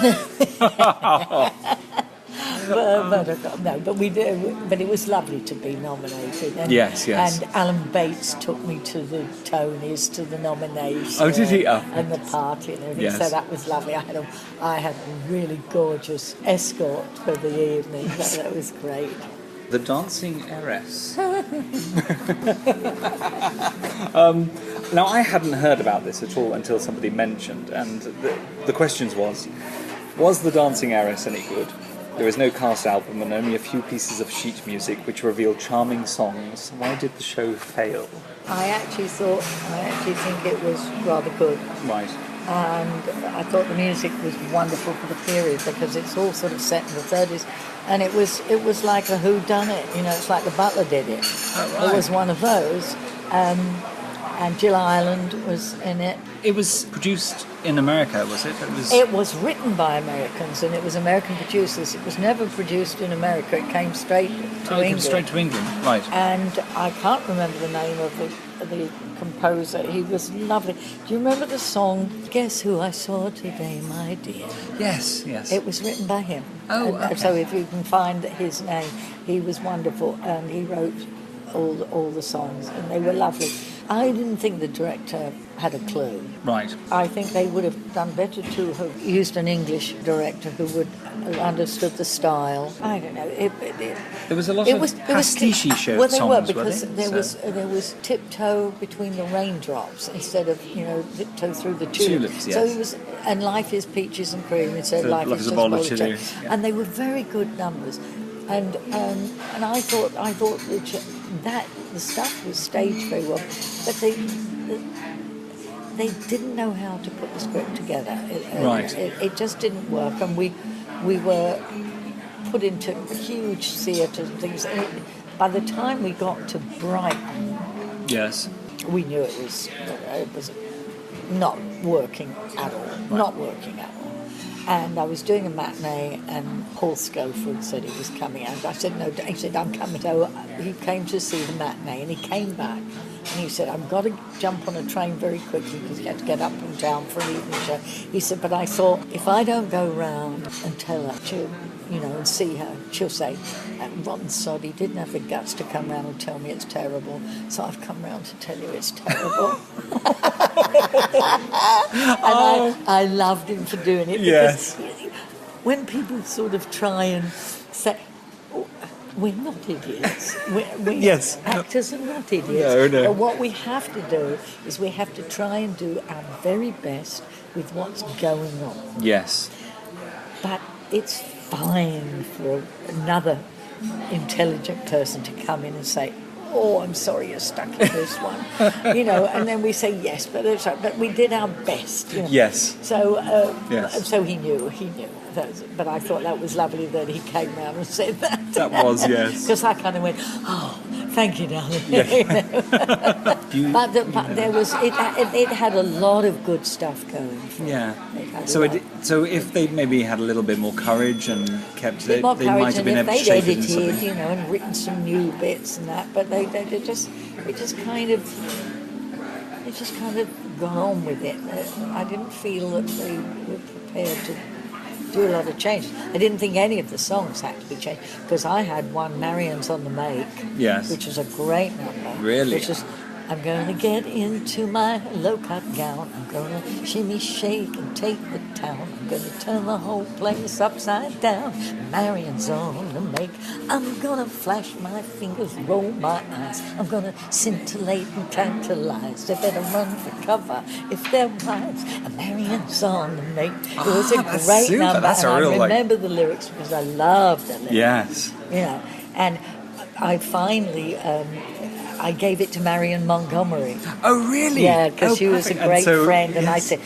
no. But we do. But it was lovely to be nominated. And, yes. And Alan Bates took me to the Tonys, to the nomination. Oh, did he? Oh. And the party and everything. Yes. So that was lovely. I had a really gorgeous escort for the evening. That was great. The Dancing Heiress. Now, I hadn't heard about this at all until somebody mentioned, and the questions was The Dancing Heiress any good? There is no cast album and only a few pieces of sheet music which reveal charming songs. Why did the show fail? I actually think it was rather good. Right. And I thought the music was wonderful for the period, because it's all sort of set in the 30s, and it was like a whodunit, you know, it's like the Butler did it. Oh, right. It was one of those, and Jill Ireland was in it. It was produced in America, was it? It was written by Americans, and it was American producers. It was never produced in America. It came straight to England. It came straight to England, right. And I can't remember the name of the composer. He was lovely. Do you remember the song, Guess Who I Saw Today, My Dear? Yes. It was written by him. Oh, okay. So if you can find his name, he was wonderful, and he wrote all the songs, and they were lovely. I didn't think the director had a clue. Right. I think they would have done better to have used an English director who would have understood the style. I don't know. There was a lot of pastiche show well, they songs, were, because they? there was Tiptoe Between the Raindrops instead of, Tiptoe Through the Tulips. Yes. So it was, and Life is Peaches and Cream instead of Life is Just Bowl of Chilies. Yeah. And they were very good numbers. And I thought that the stuff was staged very well, but they didn't know how to put the script together. Right. It just didn't work, and we were put into huge theatres and things. And by the time we got to Brighton, yes, we knew it was not working at all. Right. Not working at all. And I was doing a matinee, and Paul Schofield said he was coming out. I said, no, he said, I'm coming. So he came to see the matinee, and he came back, and he said, I've got to jump on a train very quickly because he had to get up and down for an evening show. He said, but I thought, if I don't go round and tell her, she'll, and see her, she'll say, that rotten sod, he didn't have the guts to come round and tell me it's terrible, so I've come round to tell you it's terrible. And I loved him for doing it. Yes. Because when people sort of try and say, we're not idiots. Yes. Actors are not idiots. No. But what we have to do is we have to try and do our very best with what's going on. Yes. But it's fine for another intelligent person to come in and say, oh, I'm sorry you're stuck in this one. And then we say yes, but we did our best. Yes. So, yes. So he knew. But I thought that was lovely that he came round and said that. That was, yes. Because I kind of went, oh, thank you, darling. Yes. But there was, it had a lot of good stuff going for Yeah. it. So So if they maybe had a little bit more courage and kept it, more they courage, might have been and able to if shape they'd it into edited, something. and written some new bits and that, but they just kind of got on with it. I didn't feel that they were prepared to do a lot of changes. I didn't think any of the songs had to be changed, because I had one, Marion's on the Make, Yes. which was a great number. Really? Which is, I'm going to get into my low-cut gown, I'm going to shimmy, shake and take the town, I'm going to turn the whole place upside down. Marion's on the Make, I'm going to flash my fingers, roll my eyes, I'm going to scintillate and tantalize. They better run for cover if they're wise. Marion's on the Make. It was a that's great super. number, That's and a real, I remember the lyrics because I loved the lyrics. Yes. And I finally... I gave it to Marion Montgomery. Oh, really? Yeah, because Oh, she was a perfect. great so, friend, and I yes, said,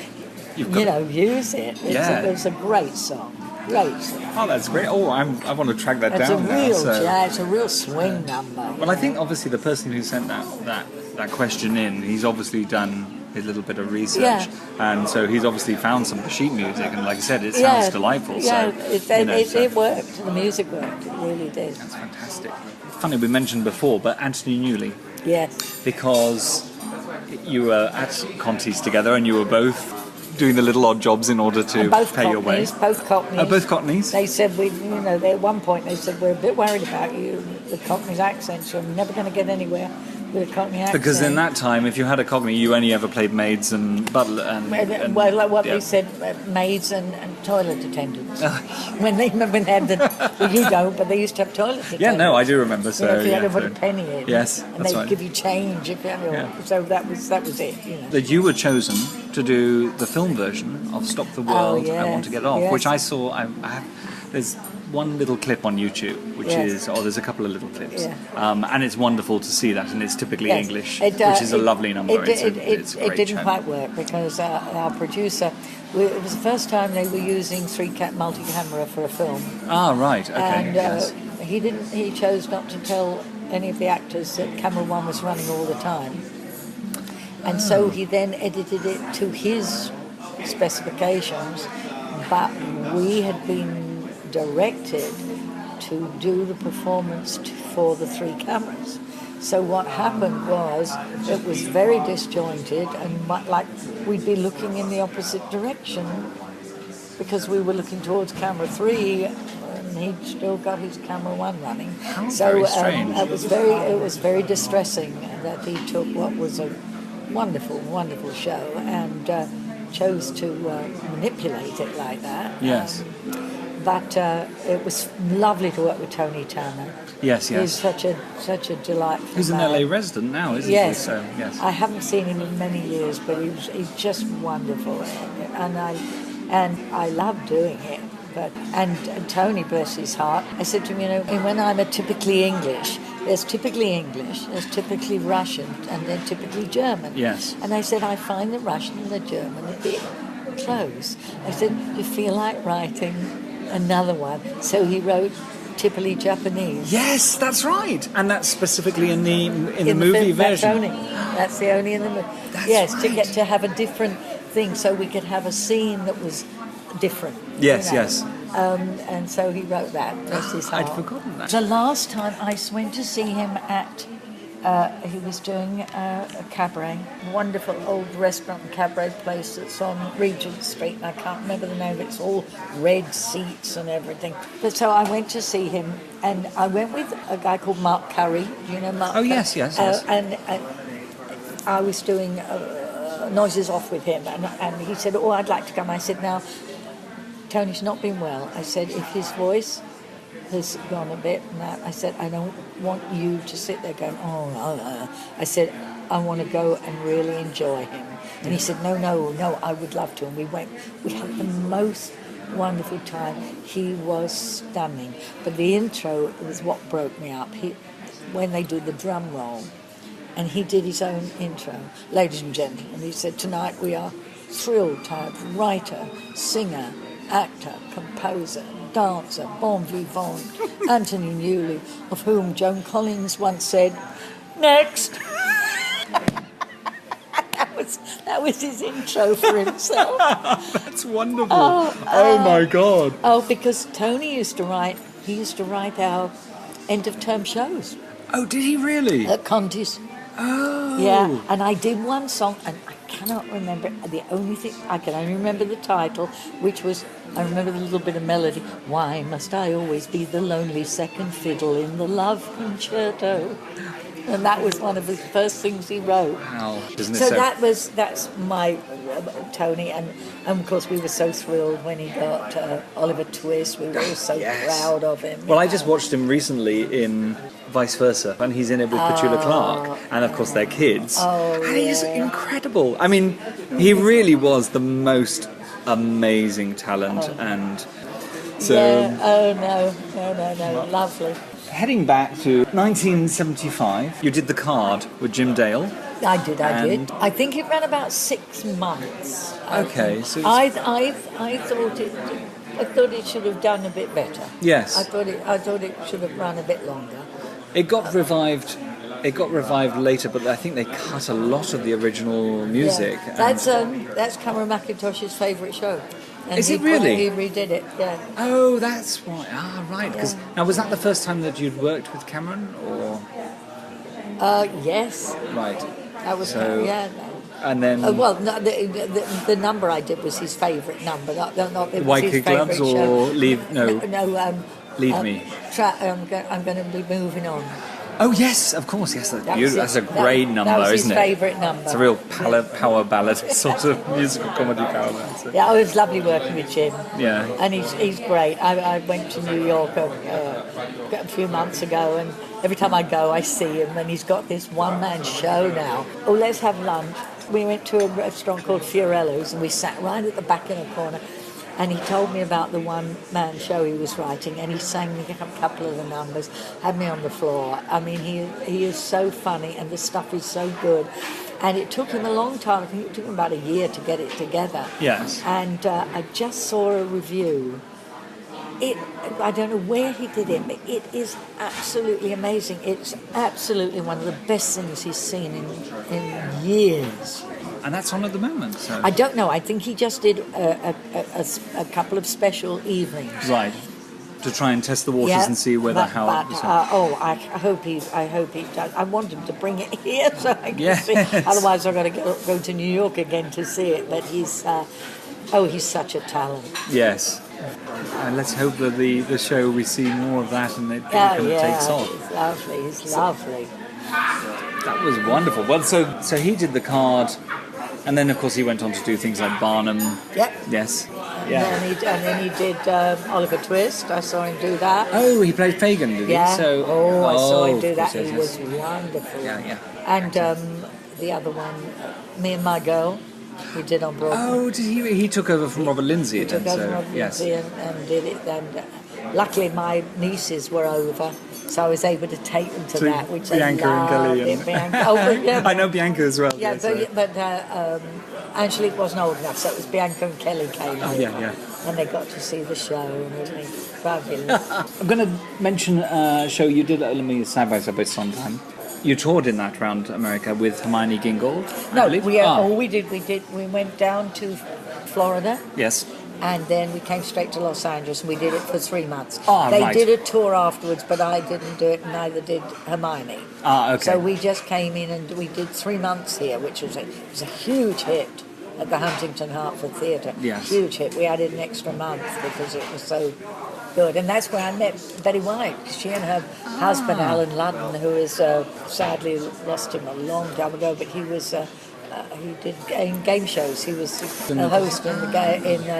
you've got use it. Yeah. It was a great song. Great song. Oh, that's great. Oh, I want to track that It's down now. it's a real swing number. Well, I think obviously the person who sent that question in, he's obviously done his little bit of research, Yeah. and so he's obviously found some of the sheet music, and like I said, it sounds delightful. Yeah, so, it worked. The music worked. It really did. That's fantastic. Funny, we mentioned before, but Anthony Newley, Yes. because you were at Conti's together, and you were both doing the little odd jobs in order to Both pay your way. Cockneys, both Cockneys. Oh, both Cockneys? They said at one point they said, we're a bit worried about you, the Cockney's accents. You're never going to get anywhere with a Cockney accent. Because in that time, if you had a Cockney, you only ever played maids and butler and well, like what yeah. they said, maids and toilet attendants. when they had well, you don't, but they used to have toilet attendants. Yeah, no, I do remember. So if you had to put so- a penny in, Yes, and that's they'd right. give you change. If you had, Yeah. So that was it. That you were chosen to do the film version of Stop the World, I Want to Get Off, yes. which I saw. I have, there's one little clip on YouTube, which Yes. there's a couple of little clips, Yeah. and it's wonderful to see that, and it's typically Yes. English, It, which is a it- lovely number. It's a great didn't channel. quite work because our producer, it was the first time they were using multi-camera for a film, Ah, right, okay, and yes. he chose not to tell any of the actors that camera one was running all the time, and so he then edited it to his specifications, but we had been directed to do the performance for the three cameras. So what happened was it was very disjointed, and like we'd be looking in the opposite direction because we were looking towards camera 3 and he'd still got his camera 1 running. So very strange. it was very distressing that he took what was a wonderful show and chose to manipulate it like that. Yes. But it was lovely to work with Tony Tanner. Yes, yes. He's such a delightful He's an man. LA resident now, isn't Yes. he? So, yes. I haven't seen him in many years, but he's just wonderful, and I love doing it. And Tony, bless his heart, I said to him, when I'm typically English, there's typically Russian, and then typically German. Yes. And I said, I find the Russian and the German a bit close. I said, you feel like writing another one. So he wrote typically Japanese. Yes, that's right, and that's specifically in the movie film, version. That's the only in the movie. That's yes, right. to have a different thing, so we could have a scene that was different. Yes, yes. And so he wrote that. Bless his heart. I'd forgotten that. The last time I went to see him at, he was doing a cabaret, wonderful old restaurant and cabaret place that's on Regent Street. I can't remember the name. It's all red seats and everything. But so I went to see him, and I went with a guy called Mark Curry. Do you know Mark? Oh, Curry? yes. And I was doing Noises Off with him, and he said, oh, I'd like to come. I said, now, Tony's not been well. I said, if his voice has gone a bit and that, I said, I don't want you to sit there going, I said, I want to go and really enjoy him. And he said, no, I would love to. And we went. We had the most wonderful time. He was stunning. But the intro was what broke me up. When they do the drum roll, and he did his own intro. Ladies and gentlemen, he said, tonight we are thrilled to have writer, singer, actor, composer, dancer, bon vivant, Anthony Newley, of whom Joan Collins once said, next. That That was his intro for himself. That's wonderful. Oh my God. Oh, because Tony used to write our end-of-term shows Oh, did he really? at Conti's. Oh. Yeah, and I did one song, and I cannot remember. The only thing I can only remember the title, which was I remember the little bit of melody. Why must I always be the lonely second fiddle in the love concerto? And that was one of the first things he wrote. Wow, isn't it So so? that's my Tony, and of course we were so thrilled when he got Oliver Twist. We were all so proud of him. Well, I just watched him recently in Vice Versa, and he's in it with Petula Clark, and of course their kids. And he's incredible. I mean, he really was the most amazing talent, and so. Yeah. Oh no, lovely. Heading back to 1975, you did The Card with Jim Dale. I did. I think it ran about 6 months. Okay, so I thought it should have done a bit better. yes, I thought it should have run a bit longer. it got revived. It got revived later, but I think they cut a lot of the original music. Yeah. That's Cameron Mackintosh's favourite show. And Is it really? He redid it. Yeah. Oh, that's why. Right. Because now, was that the first time that you'd worked with Cameron, or Yes. right? That was So- yeah. And then Well, no, the number I did was his favourite number. Not it was White his Kid favourite Gloves show. or Leave? No, Leave Me. I'm going to be moving on. Oh yes, of course. Yes, That was that's a it. great That number, was his isn't it? favourite number. It's a real power ballad sort of musical comedy power ballad. So. Yeah, it was lovely working with Jim. Yeah. And he's great. I went to New York a few months ago, and every time I go, I see him, and he's got this one-man show now. Oh, let's have lunch. We went to a restaurant called Fiorello's, and we sat right at the back in a corner, and he told me about the one-man show he was writing, and he sang me a couple of the numbers, had me on the floor. I mean, he is so funny, and the stuff is so good. And it took him a long time. I think it took him about a year to get it together. Yes. And I just saw a review. I don't know where he did it, but it is absolutely amazing. It's absolutely one of the best things he's seen in years. And that's on at the moment. So. I don't know. I think he just did a couple of special evenings. Right. To try and test the waters and see whether I hope he does. I want him to bring it here so I can see. Otherwise, I've got to go to New York again to see it. But he's such a talent. Yes. And let's hope that the show we see more of that and it kind of takes off. He's lovely. He's lovely. That was wonderful. Well, so he did The Card, and then of course he went on to do things like Barnum. Yep. Yes. Yeah. And then he did Oliver Twist. I saw him do that. Oh, he played Fagin, did he? Yeah. So, I saw him do of that. course, He yes. was wonderful. Yeah. And the other one, Me and My Girl, we did on Broadway. Oh, did he took over from Robert Lindsay He then? took over So Robert yes. Lindsay and did it. And luckily, my nieces were over, so I was able to take them to that, which Bianca and Kelly. Bianca. I know Bianca as well. Yeah, but Angelique wasn't old enough, so it was Bianca and Kelly came over. Yeah. And they got to see the show, and it was fabulous. I'm going to mention a show you did at me side by side with Sondheim. You toured in that round America with Hermione Gingold. I believe? We went down to Florida. Yes. And then we came straight to Los Angeles, and we did it for 3 months. Right. They did a tour afterwards, but I didn't do it, and neither did Hermione. Okay. So we just came in and we did 3 months here, which was a huge hit at the Huntington Hartford Theatre. Yes. Huge hit. We added an extra month because it was so good. And that's where I met Betty White. She and her husband, Alan Ludden, who is sadly lost him a long time ago, but he was... he did game shows. He was a host in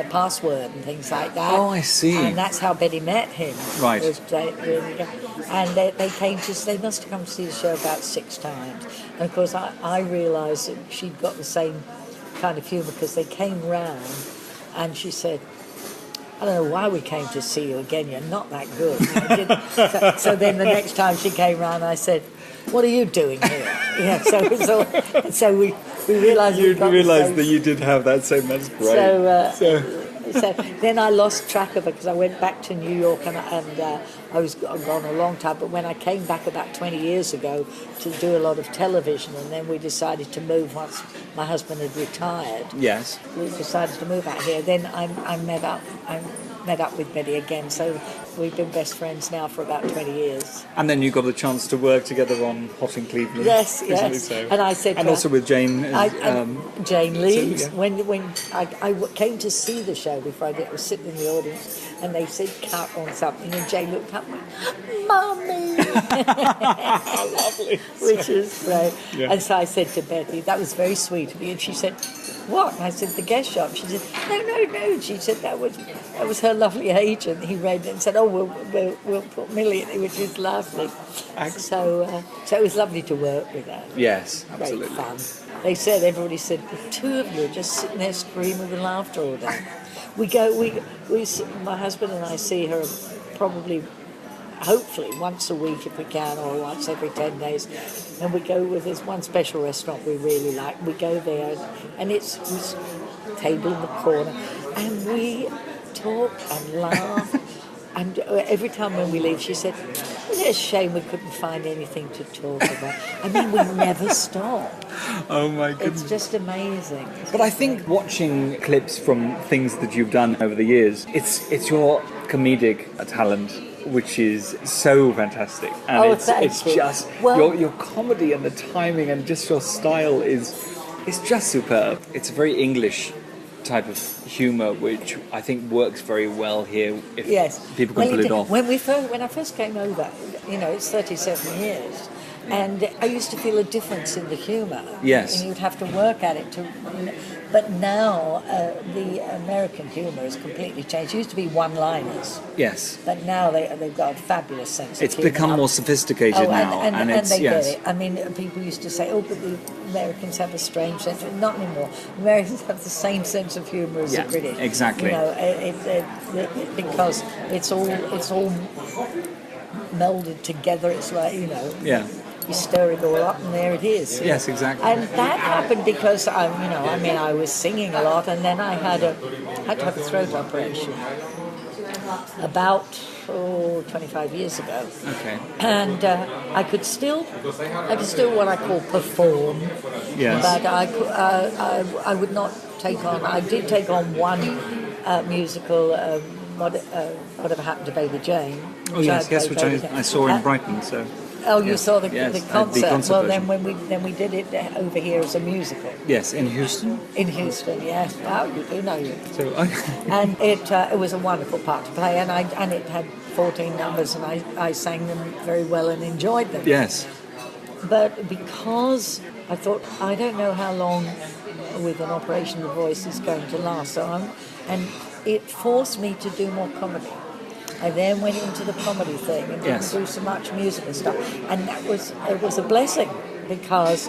Password and things like that. Oh, I see. And that's how Betty met him. Right. And they came to. They must have come to see the show about 6 times. And of course, I realised that she'd got the same kind of humour because they came round, and she said, I don't know why we came to see you again. You're not that good. So then the next time she came round, I said, what are you doing here? Yeah, so we realised that you did have that same. That's great. So then I lost track of it because I went back to New York and I was gone a long time, but when I came back about 20 years ago to do a lot of television, and then we decided to move once my husband had retired. Yes. We decided to move out here. Then I met up with Betty again, so we've been best friends now for about 20 years. And then you got the chance to work together on Hot in Cleveland. Yes. So. And I said, and also with Jane. Jane Leeds. So, yeah. When I came to see the show before I was sitting in the audience, and they said cut on something, and Jane looked up and went, "Mummy!" Lovely. Which is great. Yeah. And so I said to Betty, that was very sweet of you. And she said, "What?" And I said, "The guest shop." She said, No. She said that was her lovely agent. He read it and said, "Oh, we'll put Millie in it," which is lovely. So it was lovely to work with her. Yes, Great absolutely. fun. Everybody said, the two of you are just sitting there screaming with laughter all day. My husband and I see her probably, hopefully, once a week if we can, or once every 10 days. And we go with this one special restaurant we really like. We go there, and it's table in the corner, and we talk and laugh. And every time when we leave, she said, "Isn't it a shame we couldn't find anything to talk about?" I mean, we never stop. Oh my goodness. It's just amazing. But I think watching clips from things that you've done over the years, it's your comedic talent which is so fantastic. And it's just your comedy and the timing and just your style is just superb. It's a very English type of humour which I think works very well here if people can pull it off. When I first came over, it's 37 years, and I used to feel a difference in the humour. Yes. And you'd have to work at it but now the American humour has completely changed. It used to be one-liners. Yes. But now they've got a fabulous sense of humour. It's become more sophisticated now. And they get it. I mean, people used to say, "Oh, but the Americans have a strange sense." Not anymore. Americans have the same sense of humour as the British. Exactly. Because it's all melded together. It's like, Yeah. you stir it all up and there it is. Yes, exactly. And that happened because I was singing a lot, and then I had to have a throat operation about 25 years ago. Okay. And I could still what I call perform. Yes. But I would not take on. I did take on one musical. Whatever Happened to Baby Jane? Which I saw in Brighton. So. Oh, you saw the concert. The concert well, version. then we did it over here as a musical. Yes, in Houston. In Houston, yes. Wow, you do know you. So, and it was a wonderful part to play, and it had 14 numbers, and I sang them very well and enjoyed them. Yes. But because I thought, I don't know how long with an operation the voice is going to last, and it forced me to do more comedy. I then went into the comedy thing and didn't do so much musical stuff, and it was a blessing because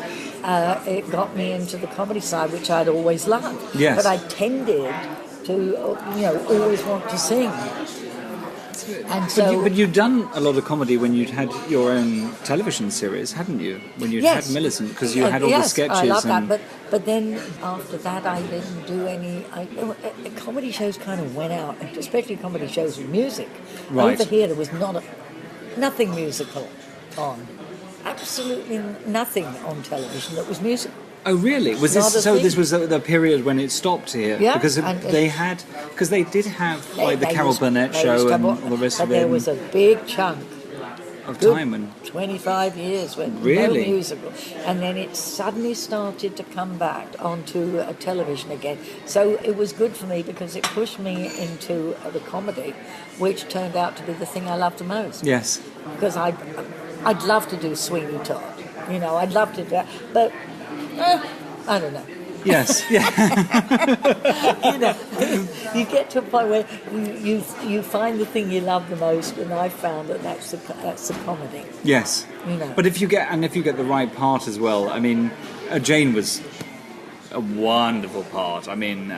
it got me into the comedy side, which I'd always loved. Yes. But I tended to, always want to sing. And but you'd done a lot of comedy when you'd had your own television series, hadn't you? When you'd had Millicent, because you had all the sketches. I love that. But then after that, I didn't do any. Comedy shows kind of went out, especially comedy shows with music. Right. Over here, there was nothing musical on. Absolutely nothing on television that was musical. Oh really? Was this so? This was the period when it stopped here, yeah, because they did have like the Carol Burnett show and all the rest of it. But there was a big chunk of time and 25 years with really? No musical, and then it suddenly started to come back onto television again. So it was good for me because it pushed me into the comedy, which turned out to be the thing I loved the most. Yes. Because I'd love to do Sweeney Todd, I'd love to do that, but. I don't know. Yes, yeah. You get to a point where you find the thing you love the most, and I found that's the comedy. Yes. But if you get the right part as well, I mean, Jane was a wonderful part. I mean,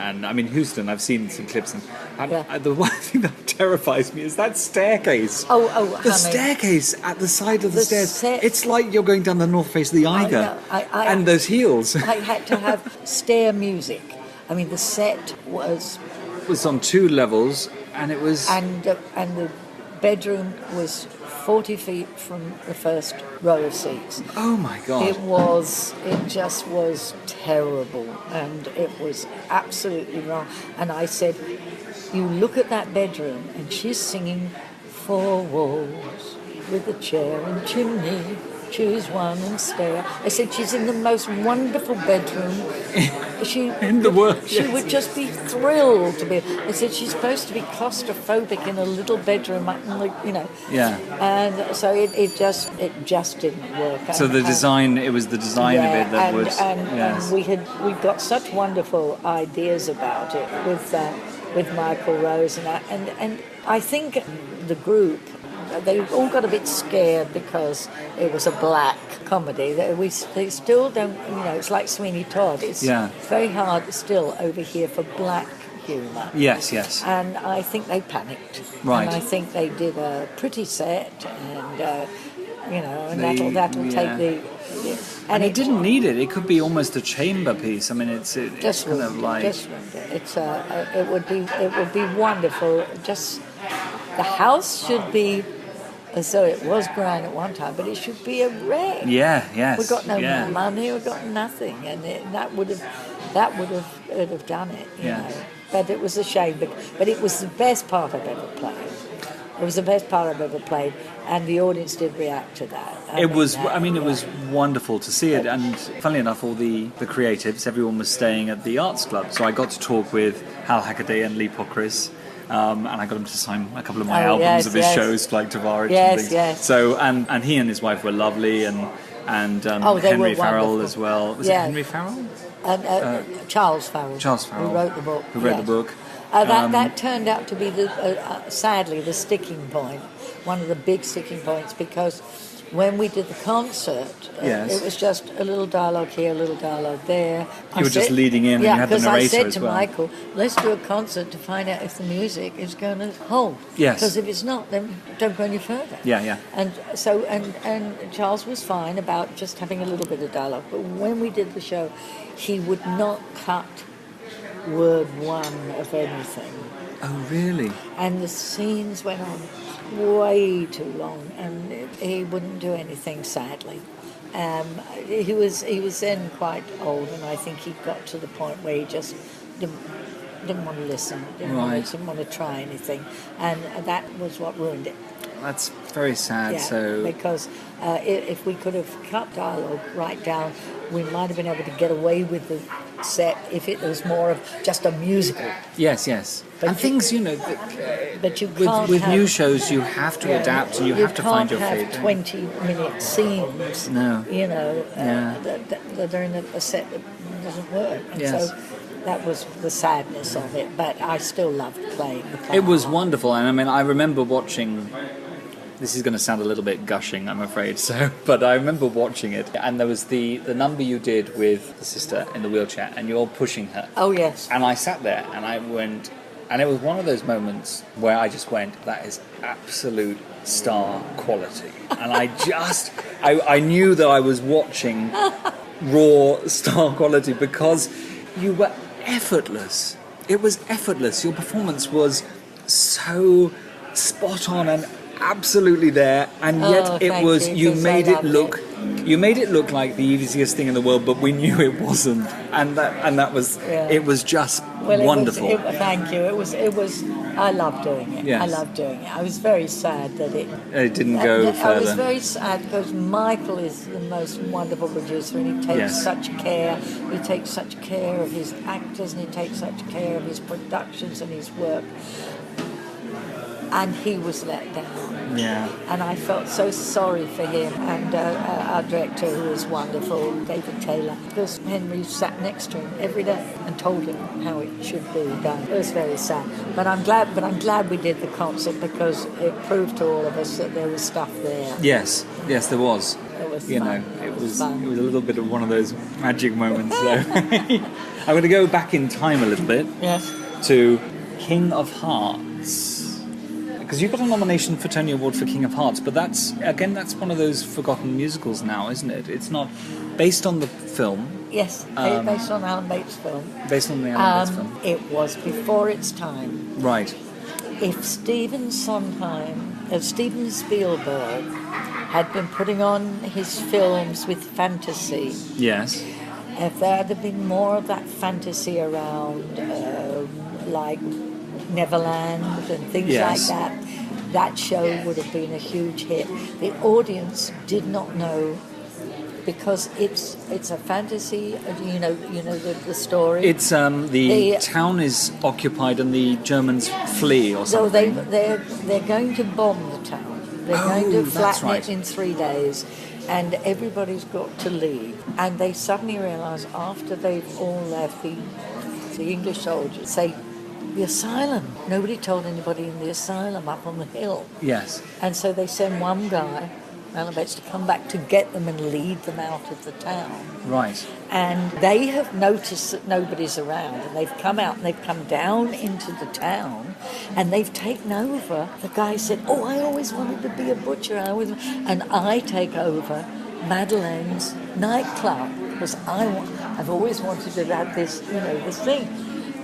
Houston. I've seen some clips, and the one thing that terrifies me is that staircase. The staircase at the side of the stairs. It's like you're going down the north face of the Eiger, and those heels. I had to have stair music. I mean, the set was on 2 levels, and it was and the bedroom was 40 feet from the first row of seats. Oh my God. It just was terrible, and it was absolutely wrong. And I said, you look at that bedroom, and she's singing Four Walls with a chair and chimney, choose one and stay. I said, she's in the most wonderful bedroom. In the world. She would just be thrilled to be. I said, she's supposed to be claustrophobic in a little bedroom, Yeah. And so it just didn't work. So the design, it was the design of it that was. And we got such wonderful ideas about it with Michael Rose and I think the group, they all got a bit scared because it was a black comedy. They still don't, it's like Sweeney Todd. It's very hard still over here for black humour. Yes, yes. And I think they panicked. Right. And I think they did a pretty set, and that'll take the. And it didn't need it. It could be almost a chamber piece. I mean, it's just kind of like. It would be wonderful. Just the house should be as though it was grand at one time, but it should be a wreck. Yeah, yes. We got no money. We got nothing, and that would have done it. You know. But it was a shame. But it was the best part I've ever played. It was the best part I've ever played, and the audience did react to that. It was wonderful to see it, and funnily enough, all the creatives, everyone was staying at the Arts Club, so I got to talk with Hal Hackaday and Lee Pockris, and I got him to sign a couple of my albums of his shows, like Tavares and things. Yes. So, and he and his wife were lovely, and Henry Farrell as well. Was it Henry Farrell? Charles Farrell. Who wrote the book. Who read the book. That turned out to be, sadly, the sticking point, one of the big sticking points, because when we did the concert, it was just a little dialogue here, a little dialogue there. You were just leading in, and you had the narrator as well. because I said to Michael, let's do a concert to find out if the music is going to hold. Yes. Because if it's not, then don't go any further. Yeah. And so, and Charles was fine about just having a little bit of dialogue, but when we did the show, he would not cut word one of anything. Oh, really? And the scenes went on way too long, and he wouldn't do anything, sadly. He was then quite old, and I think he got to the point where he just didn't want to listen, didn't want to try anything, and that was what ruined it. That's very sad. Yeah, because if we could have cut dialogue right down, we might have been able to get away with the set if it was more of just a musical. Yes. But and things, but you can't with new shows, you have to adapt and you have to find your feet. You can't have 20-minute scenes. No. That are in a set that doesn't work. And so that was the sadness of it. But I still loved playing the part. It was wonderful, and I mean, I remember watching. This is going to sound a little bit gushing, I'm afraid. But I remember watching it, and there was the number you did with the sister in the wheelchair, and you're pushing her. Oh yes. And I sat there, and I went, and it was one of those moments where I just went, "That is absolute star quality," and I knew that I was watching raw star quality because you were effortless. It was effortless. Your performance was so spot on and absolutely there, and yet you made it look like the easiest thing in the world, but we knew it wasn't, and that was it was just wonderful. Thank you. It was I loved doing it. Yes. I loved doing it. I was very sad that it didn't go further. I was very sad because Michael is the most wonderful producer, and he takes such care. He takes such care of his actors, and he takes such care of his productions and his work. And he was let down. Yeah. And I felt so sorry for him. And our director, who is wonderful, David Taylor, because Henry sat next to him every day and told him how it should be done. It was very sad. But I'm glad we did the concert because it proved to all of us that there was stuff there. Yes, there was. It was fun. It was fun. It was a little bit of one of those magic moments. So I'm going to go back in time a little bit. Yes. To King of Hearts. Because you got a nomination for Tony Award for King of Hearts, but that's one of those forgotten musicals now, isn't it? It's not based on the film. Yes, based on Alan Bates' film. Based on the Alan Bates film. It was before its time. Right. If Stephen Sondheim Steven Spielberg had been putting on his films with fantasy. Yes. If there had been more of that fantasy around, like Neverland and things Yes. like that, that show would have been a huge hit. The audience did not know, because it's a fantasy. You know the story. It's the town is occupied and the Germans flee or So something. they're going to bomb the town. They're going to that's flatten right. it in 3 days, and everybody's got to leave. And they suddenly realise after they've all left, the English soldiers say, the asylum. Nobody told anybody in the asylum up on the hill. Yes. And so they send one guy, Malabates, to come back to get them and lead them out of the town. Right. And they have noticed that nobody's around, and they've come out and they've come down into the town, and they've taken over. The guy said, "Oh, I always wanted to be a butcher. And I take over Madeleine's nightclub because I've always wanted to have this, this thing."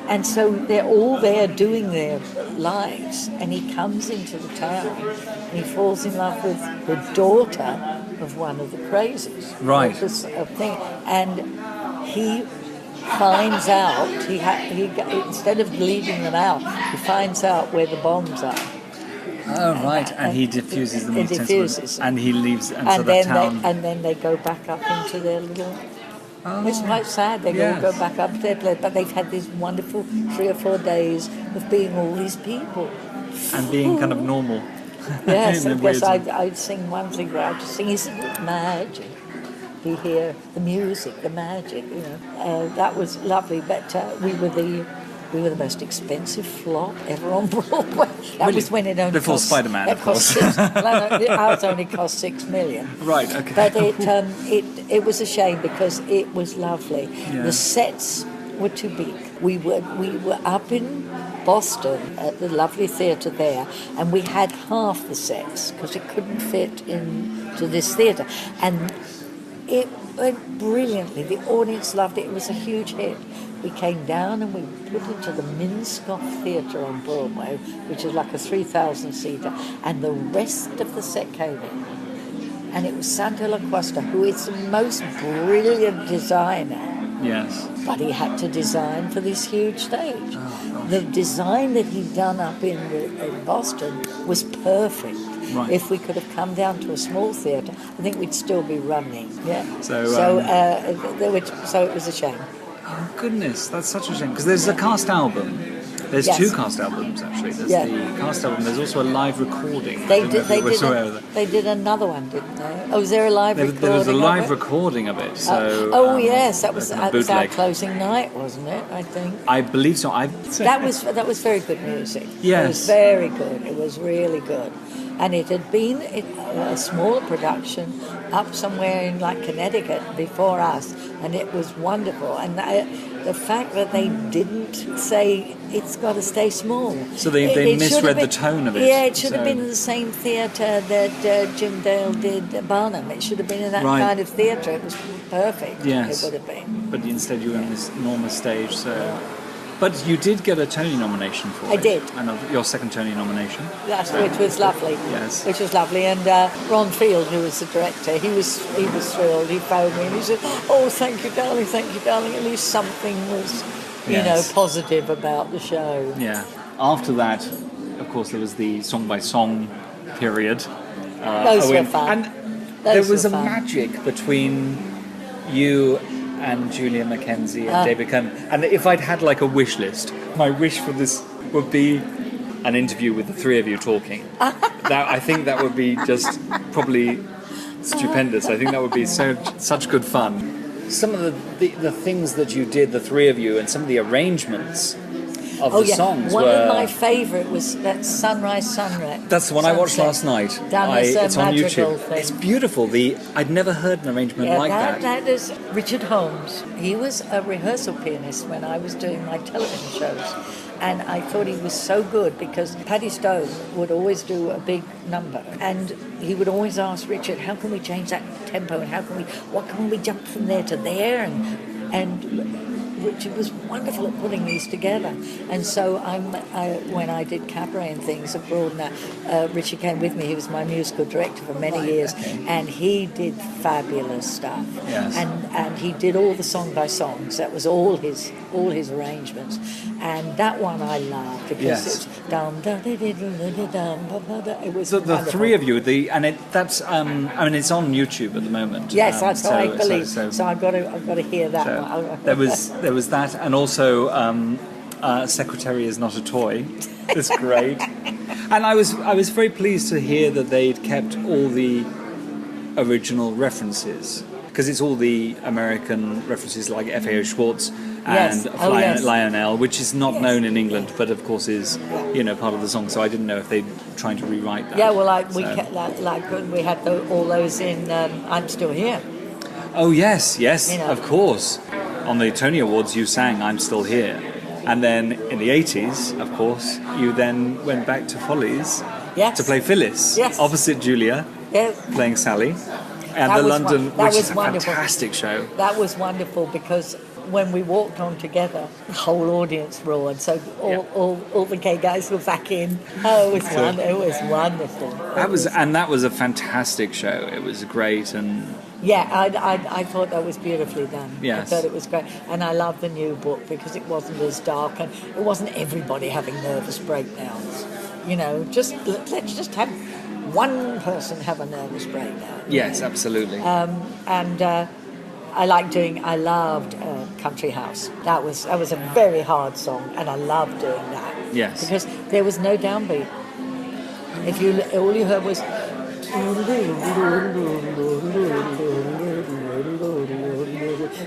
And so they're all there doing their lives, and he comes into the town and he falls in love with the daughter of one of the crazies. Right. This thing. And he finds out, instead of leading them out, he finds out where the bombs are. Oh, right. And he diffuses them. He diffuses them. And he leaves, and so the then town... and then they go back up into their little... Oh, It's quite sad. They all go back up to their place, but they've had these wonderful 3 or 4 days of being all these people. And being kind of normal. Yes, In a I guess weird- I'd sing one thing where I'd just sing, "Isn't it magic?" You hear the music, the magic, that was lovely. But we were the most expensive flop ever on Broadway. That Really? was when it only Before cost... Spider-Man, it of cost course. ours only cost $6 million. Right, okay. But it was a shame because it was lovely. Yeah. The sets were too big. We were up in Boston at the lovely theatre there, and we had half the sets because it couldn't fit into this theatre. And it went brilliantly. The audience loved it. It was a huge hit. We came down and we put it to the Minskoff Theatre on Broadway, which is like a 3,000-seater, and the rest of the set came in. And it was Santo LaCosta, who is the most brilliant designer, Yes. but he had to design for this huge stage. Oh, The design that he'd done up in Boston was perfect. Right. If we could have come down to a small theatre, I think we'd still be running. Yeah. So, So it was a shame. Oh, goodness, that's such a shame. Because there's a cast album. There's Yes. 2 cast albums, actually. There's Yeah. the cast album. There's also a live recording. I They don't know did. if you were aware of that. They did another one, didn't they? Oh, was there a live recording? There was a live of it? recording of it. So, Yes, that was kind of our bootleg. closing night, wasn't it? I think I believe so. that was very good music. Yes. It was very good. It was really good, and it had been a smaller production up somewhere in like Connecticut before us, and it was wonderful. And the fact that they didn't say it's got to stay small. So they It should misread have the tone of it. Yeah, it should have So- been in the same theatre that Jim Dale did Barnum. It should have been in that Right. kind of theatre. It was perfect. Yes. It would have been. But instead you were on this enormous stage, so... But you did get a Tony nomination for I it. did. And your second Tony nomination. Which was lovely. Yes. Which was lovely. And Ron Field, who was the director, he was thrilled. He phoned me and he said, "Oh, thank you, darling. At least something was, Yes. positive about the show." Yeah. After that, of course, there was the song-by-song period. Those were fun. And Those there was were a fun. magic between you and Julia Mackenzie and David Clement. And if I'd had like a wish list, my wish for this would be an interview with the 3 of you talking. I think that would be just probably stupendous. I think that would be such good fun. Some of the things that you did, the 3 of you, and some of the arrangements of the songs One were... of my favourite was that Sunrise Sunset. That's the one I watched Sunset. last night. Done as a It's on magical YouTube. thing. It's beautiful. I'd never heard an arrangement Yeah, like that. that is Richard Holmes. He was a rehearsal pianist when I was doing my television shows. And I thought he was so good because Paddy Stone would always do a big number. And he would always ask Richard, how can we change that tempo? And what can we jump from there to there? And Richard was wonderful at putting these together. And so when I did cabaret and things abroad, Richard came with me. He was my musical director for many years, and he did fabulous stuff. Yes. And he did all the song by songs. That was all his arrangements. And that one I loved because it's dum da da da da da da. It was the wonderful. three of you, that's I mean, it's on YouTube at the moment. Yes, I believe. So I've got to hear that one. there was that, and also Secretary is Not a Toy. It's great. And I was very pleased to hear that they'd kept all the original references, because it's all the American references like F.A.O. Schwartz and Lionel, which is not known in England, but of course is part of the song. So I didn't know if they're trying to rewrite that. Yeah, well, we had all those in I'm Still Here. Oh yes, of course. On the Tony Awards, you sang "I'm Still Here," and then in the '80s, of course, you then went back to Follies to play Phyllis opposite Julia, playing Sally, and the London, which is a fantastic show. That was wonderful because when we walked on together, the whole audience roared. So all the gay guys were back in. Oh, it was wonderful. That was a fantastic show. It was great and. Yeah, I thought that was beautifully done. Yes. I thought it was great. And I loved the new book because it wasn't as dark and it wasn't everybody having nervous breakdowns. Let's just have one person have a nervous breakdown. Yes, absolutely. I loved Country House. That was a very hard song and I loved doing that. Yes. Because there was no downbeat. All you heard was...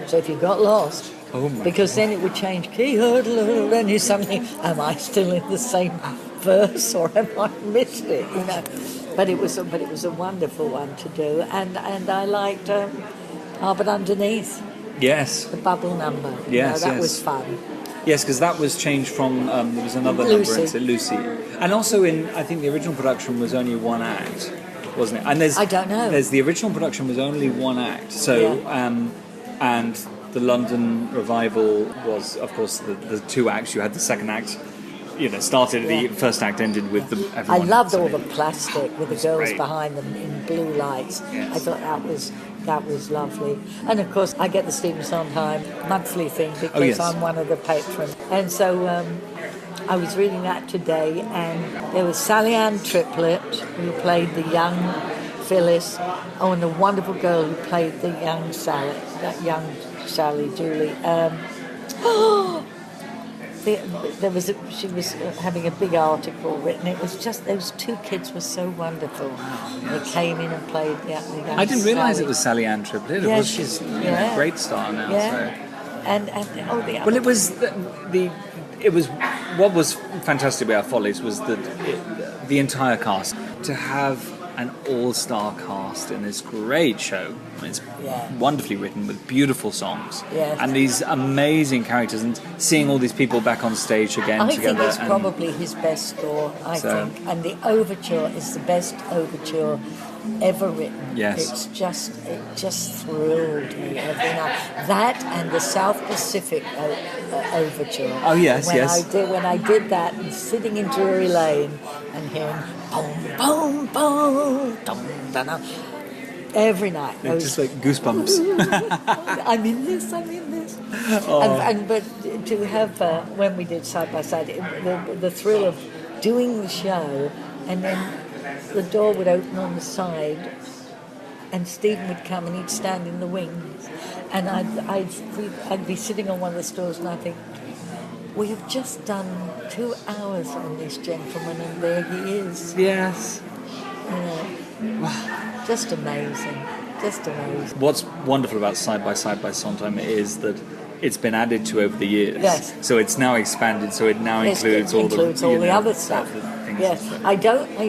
So if you got lost, because then it would change key, and you suddenly, am I still in the same verse or have I missed it? But it was a wonderful one to do, and I liked But Underneath. Yes. The bubble number. Yes, that was fun. Yes, because that was changed from there was another number into Lucy, and also I think the original production was only one act. Wasn't it? And I don't know. The original production was only one act. So, and the London revival was, of course, the two acts. You had the second act, started the first act, ended with everyone. I loved all the plastic with the girls great. behind them in blue lights. Yes. I thought that was lovely. And of course, I get the Stephen Sondheim monthly thing because I'm one of the patrons. And so. I was reading that today, and there was Sally Ann Triplett, who played the young Phyllis, and the wonderful girl who played the young Sally, Julie. She was having a big article written. It was just, those two kids were so wonderful. They came in and played the young I didn't realise Sally. it was Sally Ann Triplett. Yeah, She's a great star now. Yeah. So. Well, it was It was what was fantastic about Follies was that the entire cast, to have an all-star cast in this great show. It's wonderfully written with beautiful songs and these amazing characters, and seeing all these people back on stage again together. I think it's probably his best score. I think, and the overture is the best overture ever written. Yes. It just thrilled me every night. That and the South Pacific overture. Oh yes, When I did that, and sitting in Drury Lane and hearing boom, boom, boom, dum, dum, dum, every night. It's just like goosebumps. I'm in this. But to have when we did Side by Side, the thrill of doing the show, and then the door would open on the side and Stephen would come and he'd stand in the wings, and I'd be sitting on one of the stools and I'd think, we have just done 2 hours on this gentleman and there he is. Yes. Just amazing. What's wonderful about Side by Sondheim is that it's been added to over the years. Yes. So it's now expanded. So it now includes all the other stuff. Yes. Like I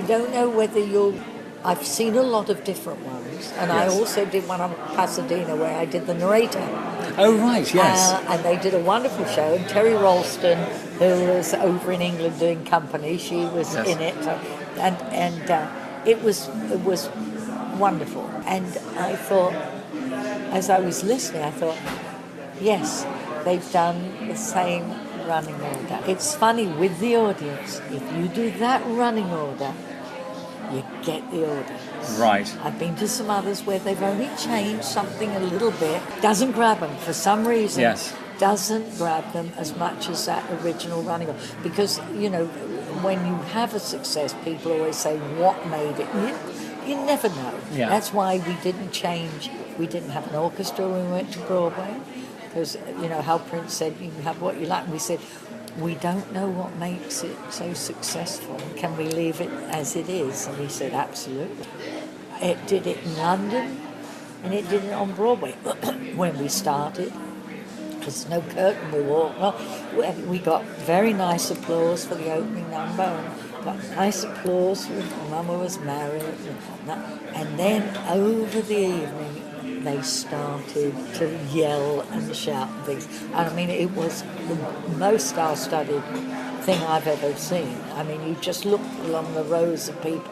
don't know whether I've seen a lot of different ones, and I also did one on Pasadena where I did the narrator. Oh right, yes. And they did a wonderful show. And Terry Ralston, who was over in England doing Company, she was in it, and it was wonderful. And I thought, as I was listening, I thought, yes, they've done the same running order. It's funny with the audience, if you do that running order, you get the audience. Right. I've been to some others where they've only changed something a little bit. Doesn't grab them for some reason. Yes. Doesn't grab them as much as that original running order. Because, you know, when you have a success, people always say, what made it? You never know. Yeah. That's why we didn't change. We didn't have an orchestra when we went to Broadway. Because, you know, Hal Prince said, you can have what you like. And we said, we don't know what makes it so successful. Can we leave it as it is? And he said, absolutely. It did it in London, and it did it on Broadway when we started. Because no curtain we walked. Well, we got very nice applause for the opening number, and got nice applause when Mama was married. And then over the evening, they started to yell and shout and things. And I mean, it was the most star-studded thing I've ever seen. I mean, you just looked along the rows of people.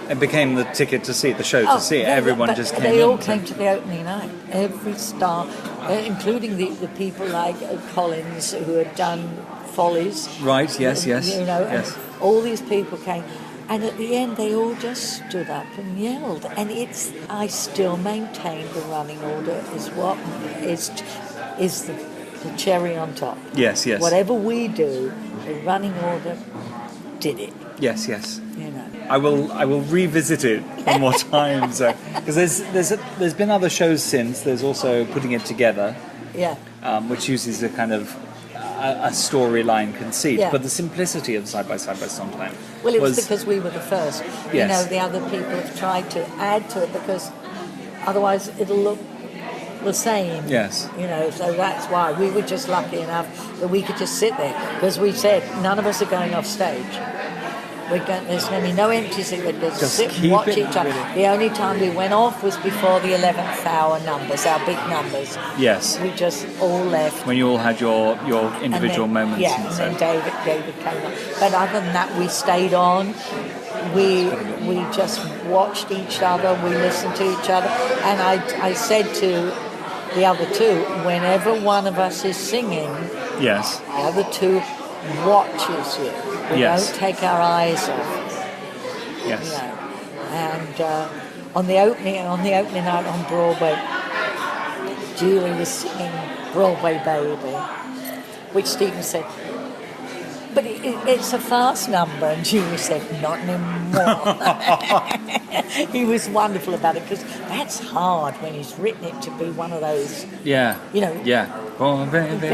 It became the ticket to see it, the show to see it. Everyone just came in. They all came to the opening night. Every star, including the people like Collins who had done Follies. Right, yes. You know, yes. and all these people came. And at the end, they all just stood up and yelled. And I still maintain the running order is what is the cherry on top. Yes. Whatever we do, the running order did it. Yes. You know. I will revisit it one more time. Because there's been other shows since. There's also Putting It Together. Yeah. Which uses a kind of a storyline conceit, Yeah. but the simplicity of Side by Sondheim. Well, it was because we were the first. Yes. You know, the other people have tried to add to it because otherwise it'll look the same. Yes. You know, so that's why we were just lucky enough that we could just sit there because we said none of us are going off stage. There's going to be no empty seat. We'll just sit and watch each other. The only time we went off was before the 11th hour numbers, our big numbers. Yes. We just all left. When you all had your individual moments. Yeah, and then David came on. But other than that, we stayed on. We just watched each other. We listened to each other. And I said to the other two, whenever one of us is singing, Yes. the other two watches you. We don't take our eyes off. Yes. You know. And on the opening night on Broadway, Julie was singing Broadway Baby, which Stephen said, but it's a fast number, and Julie said, not anymore. He was wonderful about it, because that's hard when he's written it to be one of those, Yeah. you know. Yeah. Oh, baby.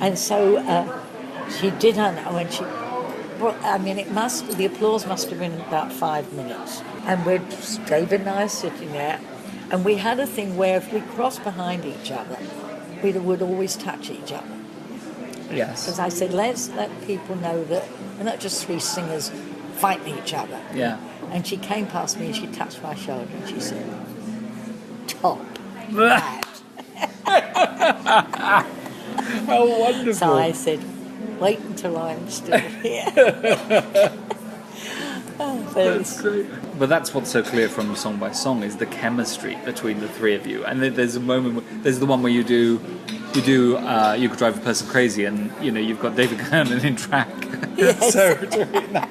And so she did her, when she, well, I mean, the applause must have been about 5 minutes. And David and I are sitting there, and we had a thing where if we crossed behind each other, we would always touch each other. Yes. Because I said, let's let people know that we're not just three singers fighting each other. Yeah. And she came past me and she touched my shoulder and she said, top hat. How wonderful. So I said, wait until I'm still here. That's great. But that's what's so clear from Song by Song is the chemistry between the three of you. And there's a moment, there's the one where you Could Drive a Person Crazy, and you know you've got David Kernan in track. Yes. So doing that.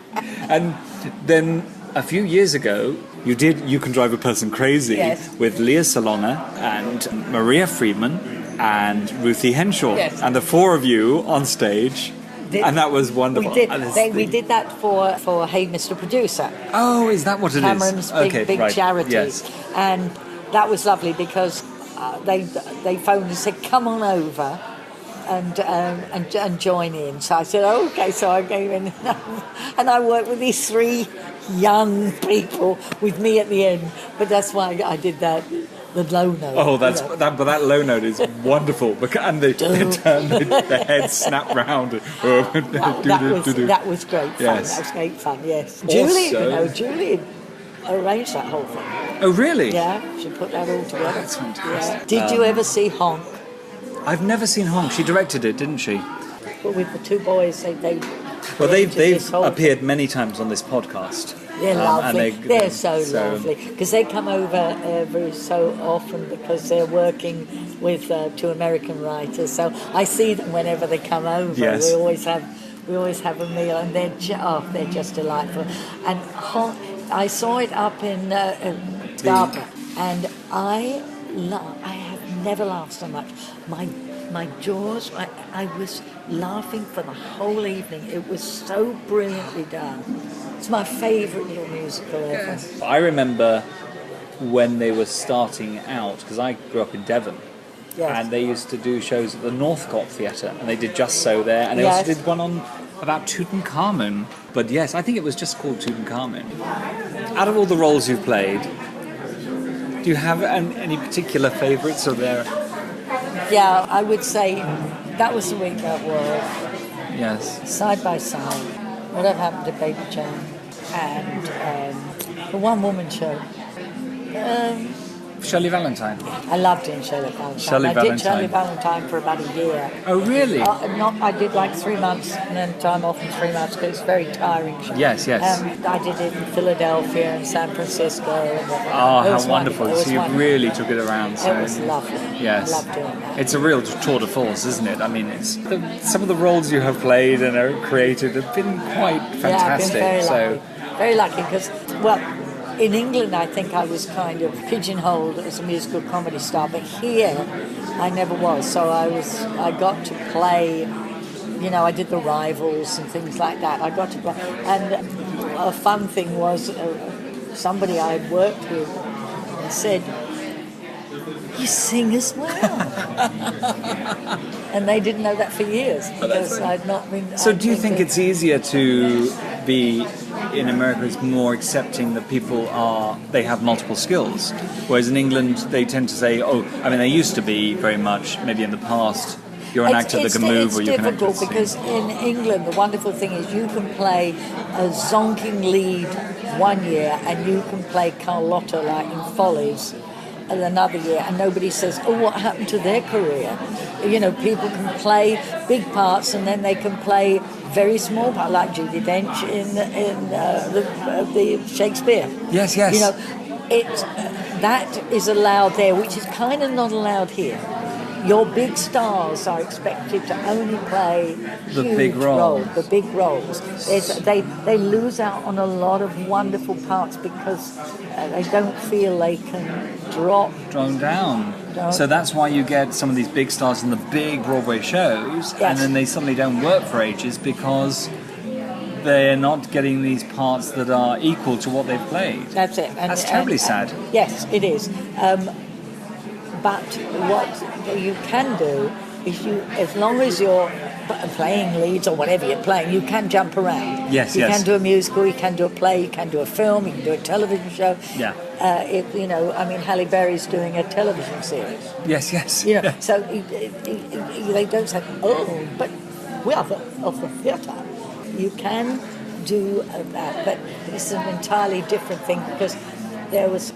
And then a few years ago, you did You Can Drive a Person Crazy Yes. with Leah Salona and Maria Friedman and Ruthie Henshaw, Yes. and the four of you on stage. And that was wonderful. We did that for Hey Mr. Producer. Oh, is that what it is? Cameron's big right. charity. Yes. And that was lovely because they phoned and said, come on over and join in. So I said, oh, okay. So I came in and I worked with these three young people with me at the end. But that's why I did that. The low note. Oh, but that low note is wonderful. And the head snap round. That was great fun. Yes. That was great fun. Yes. Also, Julie arranged that whole thing. Oh, really? Yeah, she put that all together. That's fantastic. Yeah. Did you ever see Honk? I've never seen Honk. She directed it, didn't she? But with the two boys, they Well, they've this whole appeared many times on this podcast. They're lovely. and They're so lovely because they come over every so often because they're working with 2 American writers. So I see them whenever they come over. Yes. We always have a meal, and they're just delightful. And I saw it up in Scarborough, and I have never laughed so much. My jaws, I was laughing for the whole evening. It was so brilliantly done. It's my favourite little musical ever. I remember when they were starting out, because I grew up in Devon, and they used to do shows at the Northcote Theatre, and they did Just So there, and they also did one on about Tutankhamun. But yes, I think it was just called Tutankhamun. Out of all the roles you've played, do you have any particular favourites of there? Yeah, I would say That Was the Week That Was. Yes. Side by Side. Whatever Happened to Baby Jane. And the One Woman Show. Shirley Valentine. I loved doing Shirley Valentine. I did Shirley Valentine for about a year. Oh, really? I did like 3 months and then time off in 3 months because it's very tiring. Yes. I did it in Philadelphia and San Francisco. How wonderful. So you really took it around. So. It was lovely. Yes. I loved doing that. It's a real tour de force, isn't it? I mean, some of the roles you have played and are created have been quite fantastic. Yeah, I've been very lucky because, in England, I think I was kind of pigeonholed as a musical comedy star, but here I never was. So I got to play, I did The Rivals and things like that. I got to play. And a fun thing was somebody I had worked with said, "You sing as well." And they didn't know that for years because I'd not been... So do you think it's easier to be... in America, it's more accepting that they have multiple skills, whereas in England they tend to say, they used to be very much, maybe in the past, you're an actor that can move or you can act. It's difficult because in England the wonderful thing is you can play a zonking lead one year and you can play Carlotta like in Follies another year, and nobody says, what happened to their career? People can play big parts and then they can play very small parts, like Judi Dench in the Shakespeare. Yes. That is allowed there, which is kind of not allowed here. Your big stars are expected to only play the big roles. The big roles. They lose out on a lot of wonderful parts because they don't feel they can drop down. So that's why you get some of these big stars in the big Broadway shows, and then they suddenly don't work for ages because they're not getting these parts that are equal to what they've played. That's it. That's terribly sad. Yes, it is. But what you can do is as long as you're playing leads or whatever you're playing, you can jump around. Yes. You can do a musical, you can do a play, you can do a film, you can do a television show. Yeah. Halle Berry's doing a television series. Yes. So they don't say, but we are of the theatre. You can do that, but it's an entirely different thing because there was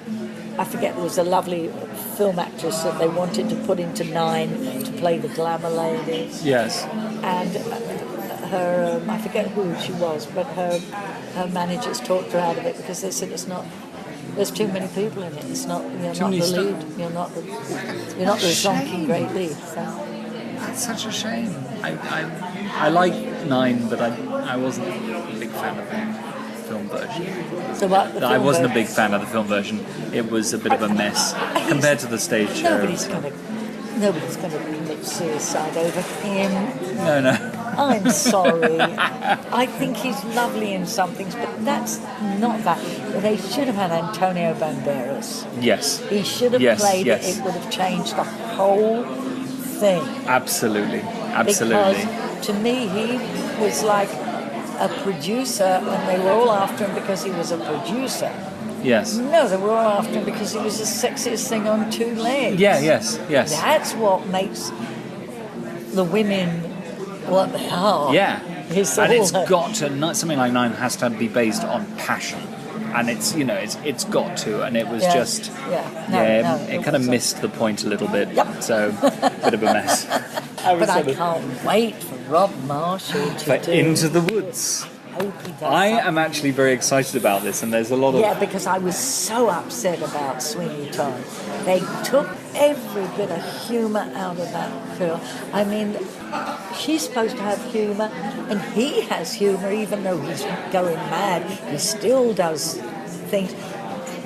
a lovely film actress that they wanted to put into Nine to play the glamour lady. Yes. And her, I forget who she was, but her managers talked her out of it because they said there's too many people in it. You're not the lead. You're not the zonking great lead. So. That's such a shame. I like Nine, but I wasn't a big fan of the film version. So what? I wasn't a big fan of the film version. It was a bit of a mess compared to the stage show. Nobody's going to commit suicide over him. No. I'm sorry. I think he's lovely in some things, but that's not that. They should have had Antonio Banderas. Yes. He should have played it. It would have changed the whole thing. Absolutely. Because to me, he was like a producer, and they were all after him because he was a producer. Yes. No, they were all after him because he was the sexiest thing on two legs. Yeah, yes. That's what makes the women what they are. Yeah. It's got to, something like Nine has to be based on passion. And it's got to, and it was it kind of missed the point a little bit. Yep. So, bit of a mess. But I can't wait for Rob Marshall to do Into the Woods. Hope he does I something. am actually very excited about this, and there's a lot of... Yeah, because I was so upset about Sweeney Todd. They took every bit of humour out of that film. I mean, she's supposed to have humour, and he has humour, even though he's going mad. He still does things.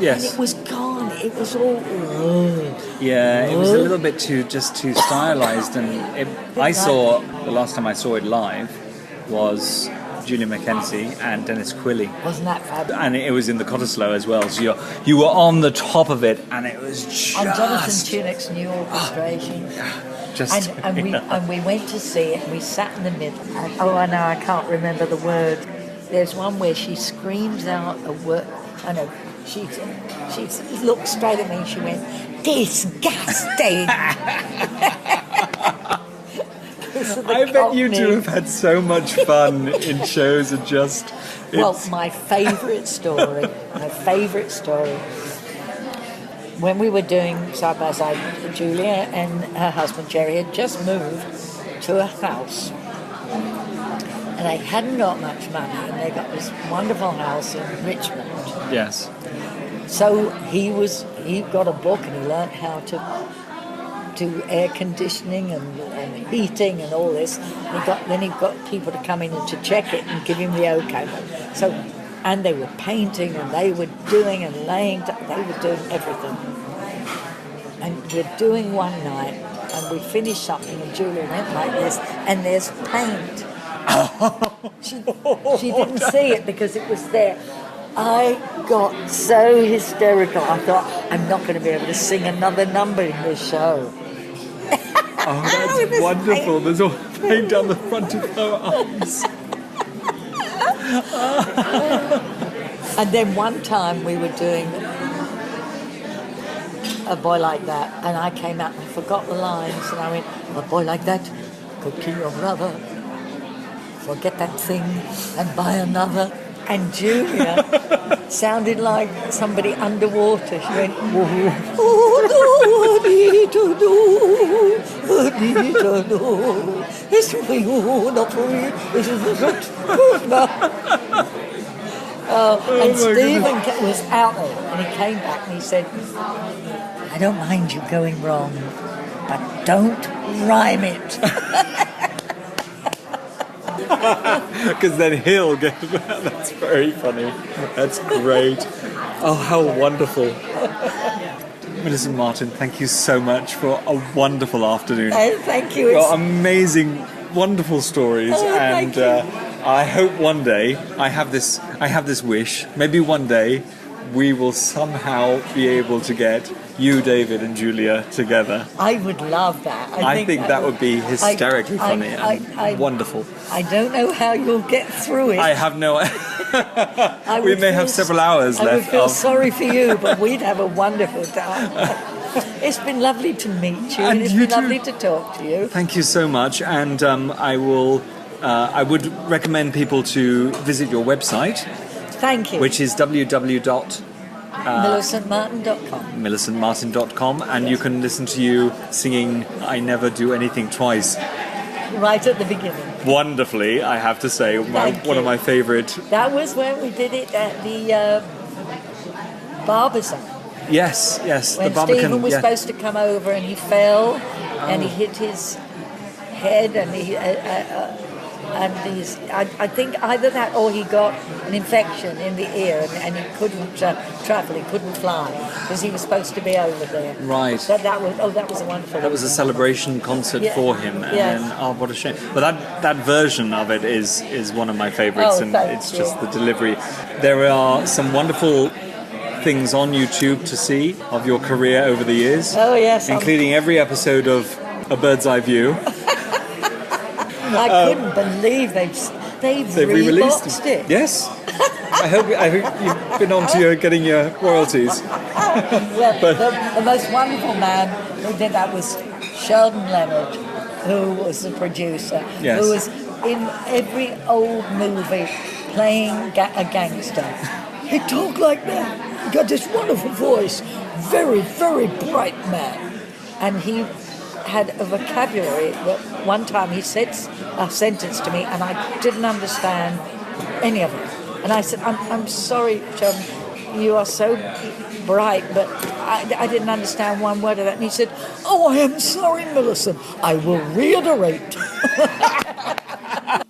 Yes. And it was gone. It was all... Yeah, it was a little bit too stylized, and the last time I saw it live was Julia McKenzie and Dennis Quilley. Wasn't that fabulous? And it was in the Cottesloe as well, so you were on the top of it, and it was just... And Jonathan Tunick's new orchestration. Just... And we went to see it, and we sat in the middle. And, I know, I can't remember the word. There's one where she screams out a word. I know, she looked straight at me and she went, disgusting! I bet you two have had so much fun in shows and just... Well, my favourite story, when we were doing Side by Side, Julia and her husband Jerry had just moved to a house. And they hadn't got much money, and they got this wonderful house in Richmond. Yes. So he got a book and he learnt how to do air conditioning and heating and all this. Then he got people to come in and to check it and give him the okay. So, and they were painting and they were doing and laying. They were doing everything. And we're doing one night, and we finished something, and Julia went like this, and there's paint. She didn't see it because it was there. I got so hysterical. I thought, I'm not going to be able to sing another number in this show. Oh, that's wonderful. There's all paint down the front of her arms. And then one time we were doing A Boy Like That, and I came out and I forgot the lines, and I went, a boy like that could kill your brother, forget that thing and buy another. And Julia sounded like somebody underwater. She went, it's for you, not for me. This is and Stephen was out there, and he came back and he said, I don't mind you going wrong, but don't rhyme it. Because then he'll get... That's very funny. That's great. Oh, how wonderful. Millicent Martin, thank you so much for a wonderful afternoon. Oh, thank you. Got amazing, wonderful stories, and I hope one day I have this wish. Maybe one day we will somehow be able to get you, David, and Julia together. I would love that. I think that would be hysterically funny and wonderful. I don't know how you'll get through it. I have no... We may have several hours left. I would feel sorry for you, but we'd have a wonderful time. It's been lovely to meet you, and it's been lovely to talk to you. Thank you so much, and I would recommend people to visit your website. Thank you. Which is MillicentMartin.com. MillicentMartin.com, and you can listen to you singing I Never Do Anything Twice. Right at the beginning. Wonderfully, I have to say. One of my favourite. That was when we did it at the Barbizon. Yes. When the Barbican, Stephen was supposed to come over and he fell and he hit his head and I think either that or he got an infection in the ear and he couldn't travel, he couldn't fly because he was supposed to be over there. Right. That was a wonderful. That was a celebration concert for him, and then what a shame. But that version of it is one of my favourites, and it's just the delivery. There are some wonderful things on YouTube to see of your career over the years. Oh yes, including every episode of A Bird's Eye View. I couldn't believe they've re-released it. Yes. I hope you've been on to getting your royalties. Well, the most wonderful man who did that was Sheldon Leonard, who was the producer, who was in every old movie playing a gangster. He talked like that. He got this wonderful voice, very, very bright man, and he had a vocabulary that one time he said a sentence to me and I didn't understand any of it. And I said, I'm sorry, John, you are so bright, but I didn't understand one word of that. And he said, oh, I am sorry, Millicent. I will reiterate.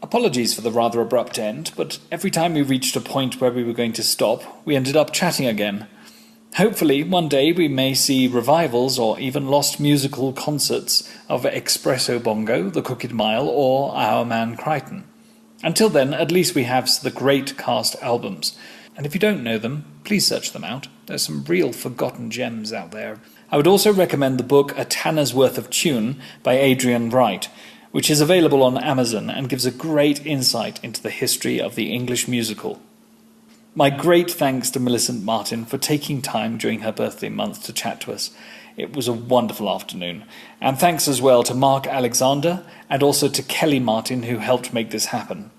Apologies for the rather abrupt end, but every time we reached a point where we were going to stop, we ended up chatting again. Hopefully, one day we may see revivals or even lost musical concerts of Espresso Bongo, The Crooked Mile, or Our Man Crichton. Until then, at least we have the great cast albums. And if you don't know them, please search them out. There's some real forgotten gems out there. I would also recommend the book A Tanner's Worth of Tune by Adrian Wright, which is available on Amazon and gives a great insight into the history of the English musical. My great thanks to Millicent Martin for taking time during her birthday month to chat to us. It was a wonderful afternoon. And thanks as well to Mark Alexander and also to Kelly Martin, who helped make this happen.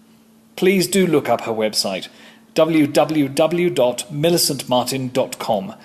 Please do look up her website, www.millicentmartin.com,